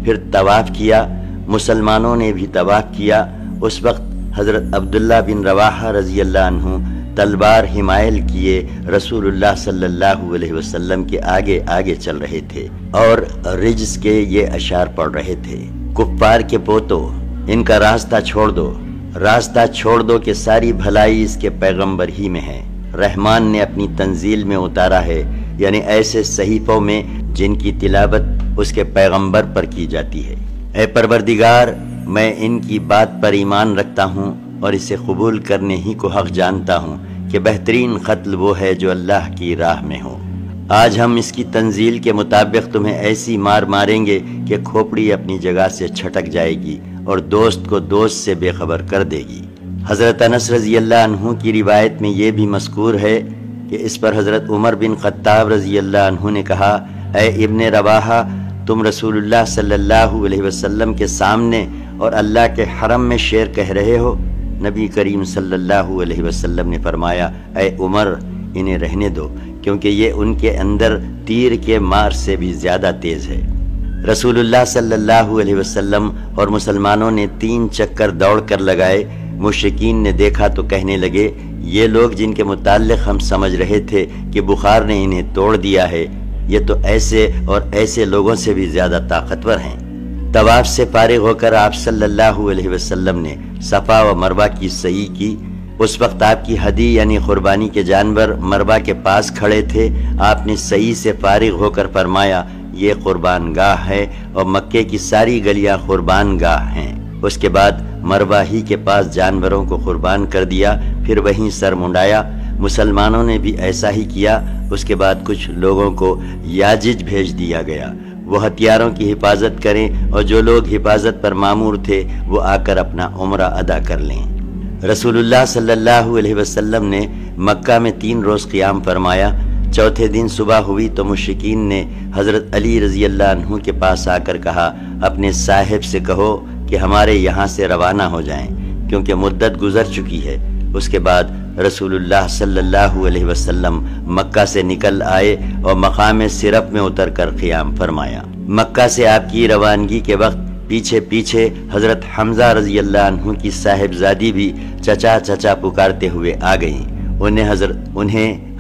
پھر طواف کیا۔ مسلمانوں نے بھی طواف کیا۔ اس وقت حضرت عبداللہ بن رواحہ رضی اللہ عنہ تلوار حمائل کیے رسول اللہ صلی اللہ علیہ وسلم کے آگے آگے چل رہے تھے اور رجز کے یہ اشعار پڑھ رہے تھے: کفار کے پوتو، ان کا راستہ چھوڑ دو، راستہ چھوڑ دو کہ ساری بھلائی اس کے پیغمبر ہی میں ہے۔ رحمان نے اپنی تنزیل میں اتارا ہے، یعنی ایسے صحیفوں میں جن کی تلاوت اس کے پیغمبر پر کی جاتی ہے۔ اے پروردگار، میں ان کی بات پر ایمان رکھتا ہوں اور اسے قبول کرنے ہی کو حق جانتا ہوں کہ بہترین قتل وہ ہے جو اللہ کی راہ میں ہو۔ آج ہم اس کی تنزیل کے مطابق تمہیں ایسی مار ماریں گے کہ کھوپڑی اپنی جگہ سے چھٹک جائے گی اور دوست کو دوست سے بے خبر کر دے گی۔ حضرت انس رضی اللہ عنہ کی روایت میں یہ بھی مذکور ہے کہ اس پر حضرت عمر بن خطاب رضی اللہ عنہ نے کہا: اے ابن رواحہ، تم رسول اللہ صلی اللہ علیہ وسلم کے سامنے اور اللہ کے حرم میں شعر کہہ رہے ہو۔ نبی کریم صلی اللہ علیہ وسلم نے فرمایا: اے عمر، انہیں رہنے دو، کیونکہ یہ ان کے اندر تیر کے مار سے بھی زیادہ تیز ہے۔ رسول اللہ صلی اللہ علیہ وسلم اور مسلمانوں نے 3 چکر دوڑ کر لگائے۔ مشرکین نے دیکھا تو کہنے لگے: یہ لوگ جن کے متعلق ہم سمجھ رہے تھے کہ بخار نے انہیں توڑ دیا ہے، یہ تو ایسے اور ایسے لوگوں سے بھی زیادہ طاقتور ہیں۔ طواف سے فارغ ہو کر آپ صلی اللہ علیہ وسلم نے صفا و مروہ کی سعی کی۔ اس وقت آپ کی ہدی یعنی قربانی کے جانور مروہ کے پاس کھڑے تھے۔ آپ نے سعی سے فارغ ہو کر فرمایا: یہ قربان گاہ ہے اور مکے کی ساری گلیاں قربان گاہ ہیں۔ اس کے بعد مروہ ہی کے پاس جانوروں کو قربان کر دیا، پھر وہیں سر منڈایا۔ مسلمانوں نے بھی ایسا ہی کیا۔ اس کے بعد کچھ لوگوں کو یاجج بھیج دیا گیا، وہ ہتھیاروں کی حفاظت کریں اور جو لوگ حفاظت پر مامور تھے وہ آ کر اپنا عمرہ ادا کر لیں۔ رسول اللہ صلی اللہ علیہ وسلم نے مکہ میں 3 روز قیام فرمایا۔ چوتھے دن صبح ہوئی تو مشرکین نے حضرت علی رضی اللہ عنہ کے پاس آ کر کہا: اپنے صاحب سے کہو کہ ہمارے یہاں سے روانہ ہو جائیں، کیونکہ مدت گزر چکی ہے۔ اس کے بعد رسول اللہ صلی اللہ علیہ وسلم مکہ سے نکل آئے اور مقام صرف میں اتر کر قیام فرمایا۔ مکہ سے آپ کی روانگی کے وقت پیچھے پیچھے حضرت حمزہ رضی اللہ عنہ کی صاحبزادی بھی چچا چچا پکارتے ہوئے آ گئیں۔ انہیں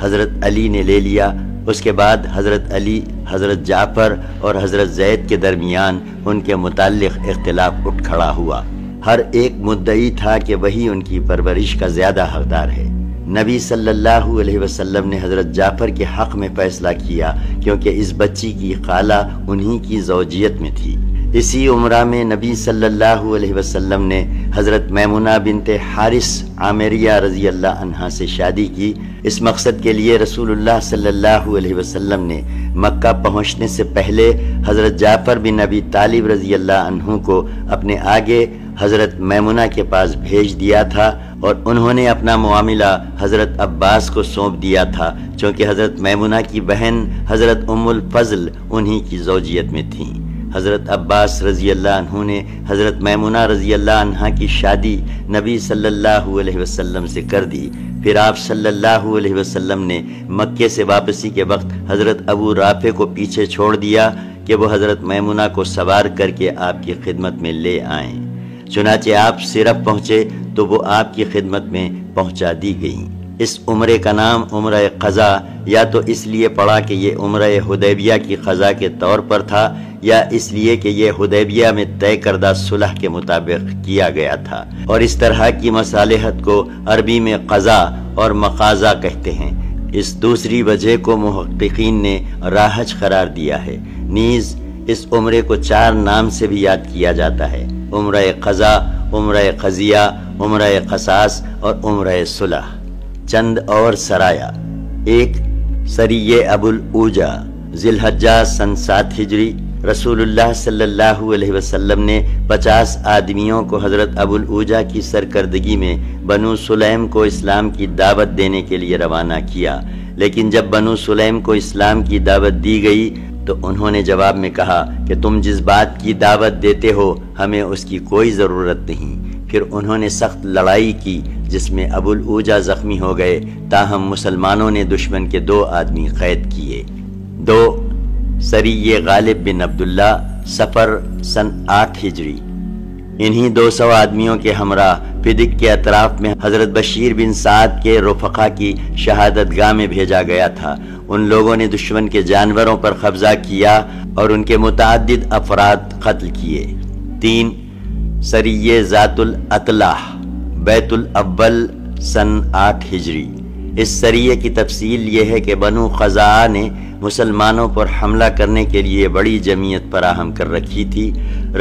حضرت علی نے لے لیا۔ اس کے بعد حضرت علی، حضرت جعفر اور حضرت زید کے درمیان ان کے متعلق اختلاف اٹھ کھڑا ہوا۔ ہر ایک مدعی تھا کہ وہی ان کی پرورش کا زیادہ حقدار ہے۔ نبی صلی اللہ علیہ وسلم نے حضرت جعفر کے حق میں فیصلہ کیا کیونکہ اس بچی کی خالہ انہی کی زوجیت میں تھی۔ اسی عمرہ میں نبی صلی اللہ علیہ وسلم نے حضرت میمونہ بنت حارث عامریہ رضی اللہ عنہا سے شادی کی۔ اس مقصد کے لیے رسول اللہ صلی اللہ علیہ وسلم نے مکہ پہنچنے سے پہلے حضرت جعفر بن ابی طالب رضی اللہ عنہ کو اپنے آگے حضرت میمونہ کے پاس بھیج دیا تھا اور انہوں نے اپنا معاملہ حضرت عباس کو سونپ دیا تھا، چونکہ حضرت میمونہ کی بہن حضرت ام الفضل انہی کی زوجیت میں تھیں۔ حضرت عباس رضی اللہ عنہ نے حضرت میمونہ رضی اللہ عنہ کی شادی نبی صلی اللہ علیہ وسلم سے کر دی۔ پھر آپ صلی اللہ علیہ وسلم نے مکے سے واپسی کے وقت حضرت ابو رافع کو پیچھے چھوڑ دیا کہ وہ حضرت میمونہ کو سوار کر کے آپ کی خدمت میں لے آئیں۔ چنانچہ آپ صرف پہنچے تو وہ آپ کی خدمت میں پہنچا دی گئیں۔ اس عمرے کا نام عمرہ قضا یا تو اس لیے پڑا کہ یہ عمرہ حدیبیہ کی قضا کے طور پر تھا، یا اس لیے کہ یہ حدیبیہ میں طے کردہ صلح کے مطابق کیا گیا تھا، اور اس طرح کی مصالحت کو عربی میں قضا اور مقاضا کہتے ہیں۔ اس دوسری وجہ کو محققین نے راحج قرار دیا ہے۔ نیز اس عمرے کو 4 نام سے بھی یاد کیا جاتا ہے: عمرہ قضا، عمرہ قضیہ، عمرہ قصاص اور عمرہ صلح۔ چند اور سرایہ: 1. سریہ ابو العوجہ، ذی الحجہ سن 7 ہجری۔ رسول اللہ صلی اللہ علیہ وسلم نے 50 آدمیوں کو حضرت ابو العوجہ کی سرکردگی میں بنو سلیم کو اسلام کی دعوت دینے کے لیے روانہ کیا، لیکن جب بنو سلیم کو اسلام کی دعوت دی گئی تو انہوں نے جواب میں کہا کہ تم جس بات کی دعوت دیتے ہو ہمیں اس کی کوئی ضرورت نہیں۔ پھر انہوں نے سخت لڑائی کی جس میں ابو العوجہ زخمی ہو گئے، تاہم مسلمانوں نے دشمن کے 2 آدمی قید کیے۔ 2. سریہ غالب بن عبداللہ، صفر سن 8 ہجری۔ انہی 200 آدمیوں کے ہمراہ فدق کے اطراف میں حضرت بشیر بن سعد کے رفقا کی شہادت گاہ میں بھیجا گیا تھا۔ ان لوگوں نے دشمن کے جانوروں پر قبضہ کیا اور ان کے متعدد افراد قتل کیے۔ 3. سریہ ذات الاطلاح، بیت الاول سن 8 ہجری۔ اس سریہ کی تفصیل یہ ہے کہ بنو خزاعہ نے مسلمانوں پر حملہ کرنے کے لیے بڑی جمعیت فراہم کر رکھی تھی۔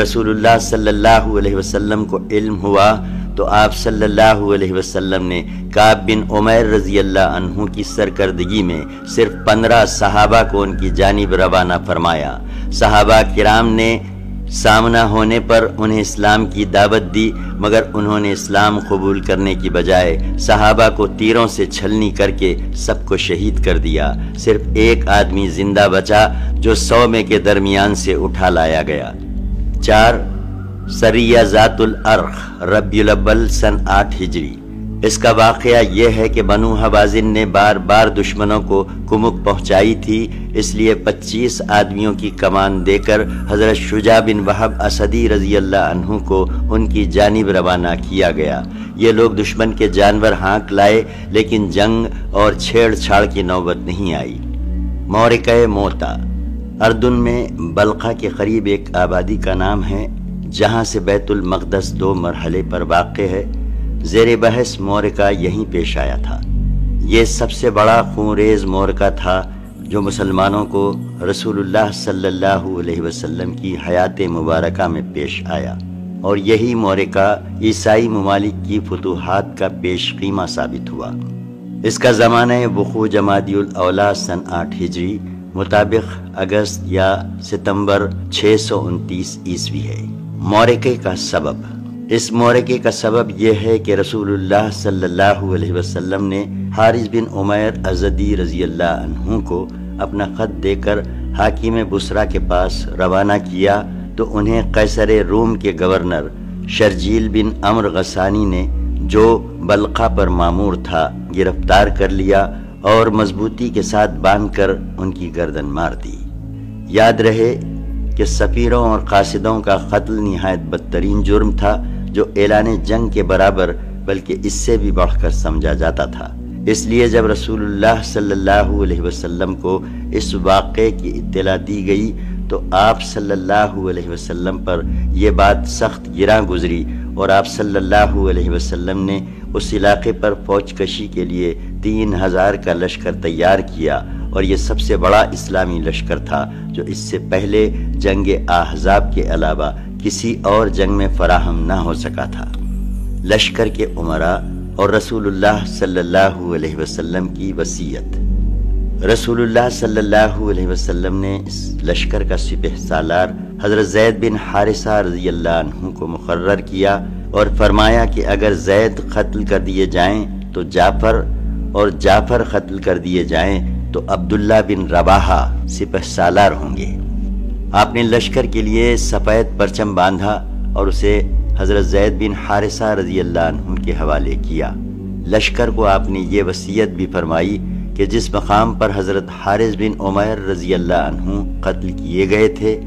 رسول اللہ صلی اللہ علیہ وسلم کو علم ہوا تو آپ صلی اللہ علیہ وسلم نے کعب بن عمیر رضی اللہ عنہ کی سرکردگی میں صرف 15 صحابہ کو ان کی جانب روانہ فرمایا۔ صحابہ کرام نے سامنا ہونے پر انہیں اسلام کی دعوت دی، مگر انہوں نے اسلام قبول کرنے کی بجائے صحابہ کو تیروں سے چھلنی کر کے سب کو شہید کر دیا۔ صرف 1 آدمی زندہ بچا جو 100 میں کے درمیان سے اٹھا لایا گیا۔ 4. سریہ ذات الارخ، ربیع الاول سن 8 ہجری۔ اس کا واقعہ یہ ہے کہ بنو حوازن نے بار بار دشمنوں کو کمک پہنچائی تھی، اس لیے 25 آدمیوں کی کمان دے کر حضرت شجاع بن وہب اسدی رضی اللہ عنہ کو ان کی جانب روانہ کیا گیا۔ یہ لوگ دشمن کے جانور ہانک لائے، لیکن جنگ اور چھیڑ چھاڑ کی نوبت نہیں آئی۔ معرکہ موتا، اردن میں بلقا کے قریب ایک آبادی کا نام ہے جہاں سے بیت المقدس 2 مرحلے پر واقع ہے۔ زیر بحث معرکہ یہیں پیش آیا تھا۔ یہ سب سے بڑا خونریز معرکہ تھا جو مسلمانوں کو رسول اللہ صلی اللہ علیہ وسلم کی حیات مبارکہ میں پیش آیا، اور یہی معرکہ عیسائی ممالک کی فتوحات کا پیش خیمہ ثابت ہوا۔ اس کا زمانہ وقوع جمادی الاولیٰ سن 8 ہجری مطابق اگست یا ستمبر 629 عیسوی ہے۔ معرکے کا سبب، اس معرکے کا سبب یہ ہے کہ رسول اللہ صلی اللہ علیہ وسلم نے حارث بن عمیر ازدی رضی اللہ عنہ کو اپنا خط دے کر حاکم بصرہ کے پاس روانہ کیا تو انہیں قیصر روم کے گورنر شرجیل بن عمرو غسانی نے، جو بلقا پر مامور تھا، گرفتار کر لیا اور مضبوطی کے ساتھ باندھ کر ان کی گردن مار دی۔ یاد رہے کہ سفیروں اور قاصدوں کا قتل نہایت بدترین جرم تھا جو اعلان جنگ کے برابر بلکہ اس سے بھی بڑھ کر سمجھا جاتا تھا۔ اس لیے جب رسول اللہ صلی اللہ علیہ وسلم کو اس واقعے کی اطلاع دی گئی تو آپ صلی اللہ علیہ وسلم پر یہ بات سخت گراں گزری اور آپ صلی اللہ علیہ وسلم نے اس علاقے پر فوج کشی کے لیے 3000 کا لشکر تیار کیا، اور یہ سب سے بڑا اسلامی لشکر تھا جو اس سے پہلے جنگ احزاب کے علاوہ کسی اور جنگ میں فراہم نہ ہو سکا تھا۔ لشکر کے امراء اور رسول اللہ صلی اللہ علیہ وسلم کی وصیت۔ رسول اللہ صلی اللہ علیہ وسلم نے اس لشکر کا سپہ سالار حضرت زید بن حارثہ رضی اللہ عنہ کو مقرر کیا اور فرمایا کہ اگر زید قتل کر دیے جائیں تو جعفر، اور جعفر قتل کر دیے جائیں تو عبداللہ بن رواحہ سپہ سالار ہوں گے۔ آپ نے لشکر کے لیے سفید پرچم باندھا اور اسے حضرت زید بن حارثہ رضی اللہ عنہ کے حوالے کیا۔ لشکر کو آپ نے یہ وصیت بھی فرمائی کہ جس مقام پر حضرت حارث بن عمیر رضی اللہ عنہ قتل کیے گئے تھے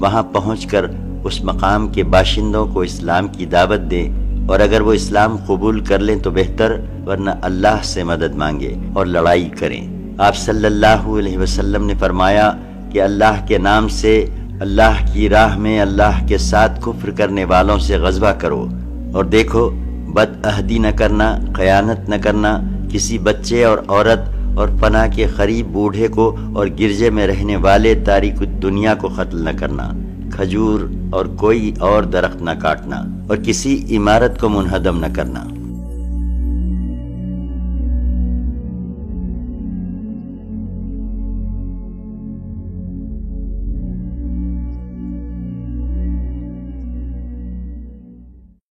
وہاں پہنچ کر اس مقام کے باشندوں کو اسلام کی دعوت دیں، اور اگر وہ اسلام قبول کر لیں تو بہتر، ورنہ اللہ سے مدد مانگے اور لڑائی کریں۔ آپ صلی اللہ علیہ وسلم نے فرمایا کہ اللہ کے نام سے اللہ کی راہ میں اللہ کے ساتھ کفر کرنے والوں سے غزوہ کرو، اور دیکھو بد عہدی نہ کرنا، خیانت نہ کرنا، کسی بچے اور عورت اور فنا کے قریب بوڑھے کو اور گرجے میں رہنے والے تاریک الدنیا کو قتل نہ کرنا، کھجور اور کوئی اور درخت نہ کاٹنا، اور کسی عمارت کو منہدم نہ کرنا۔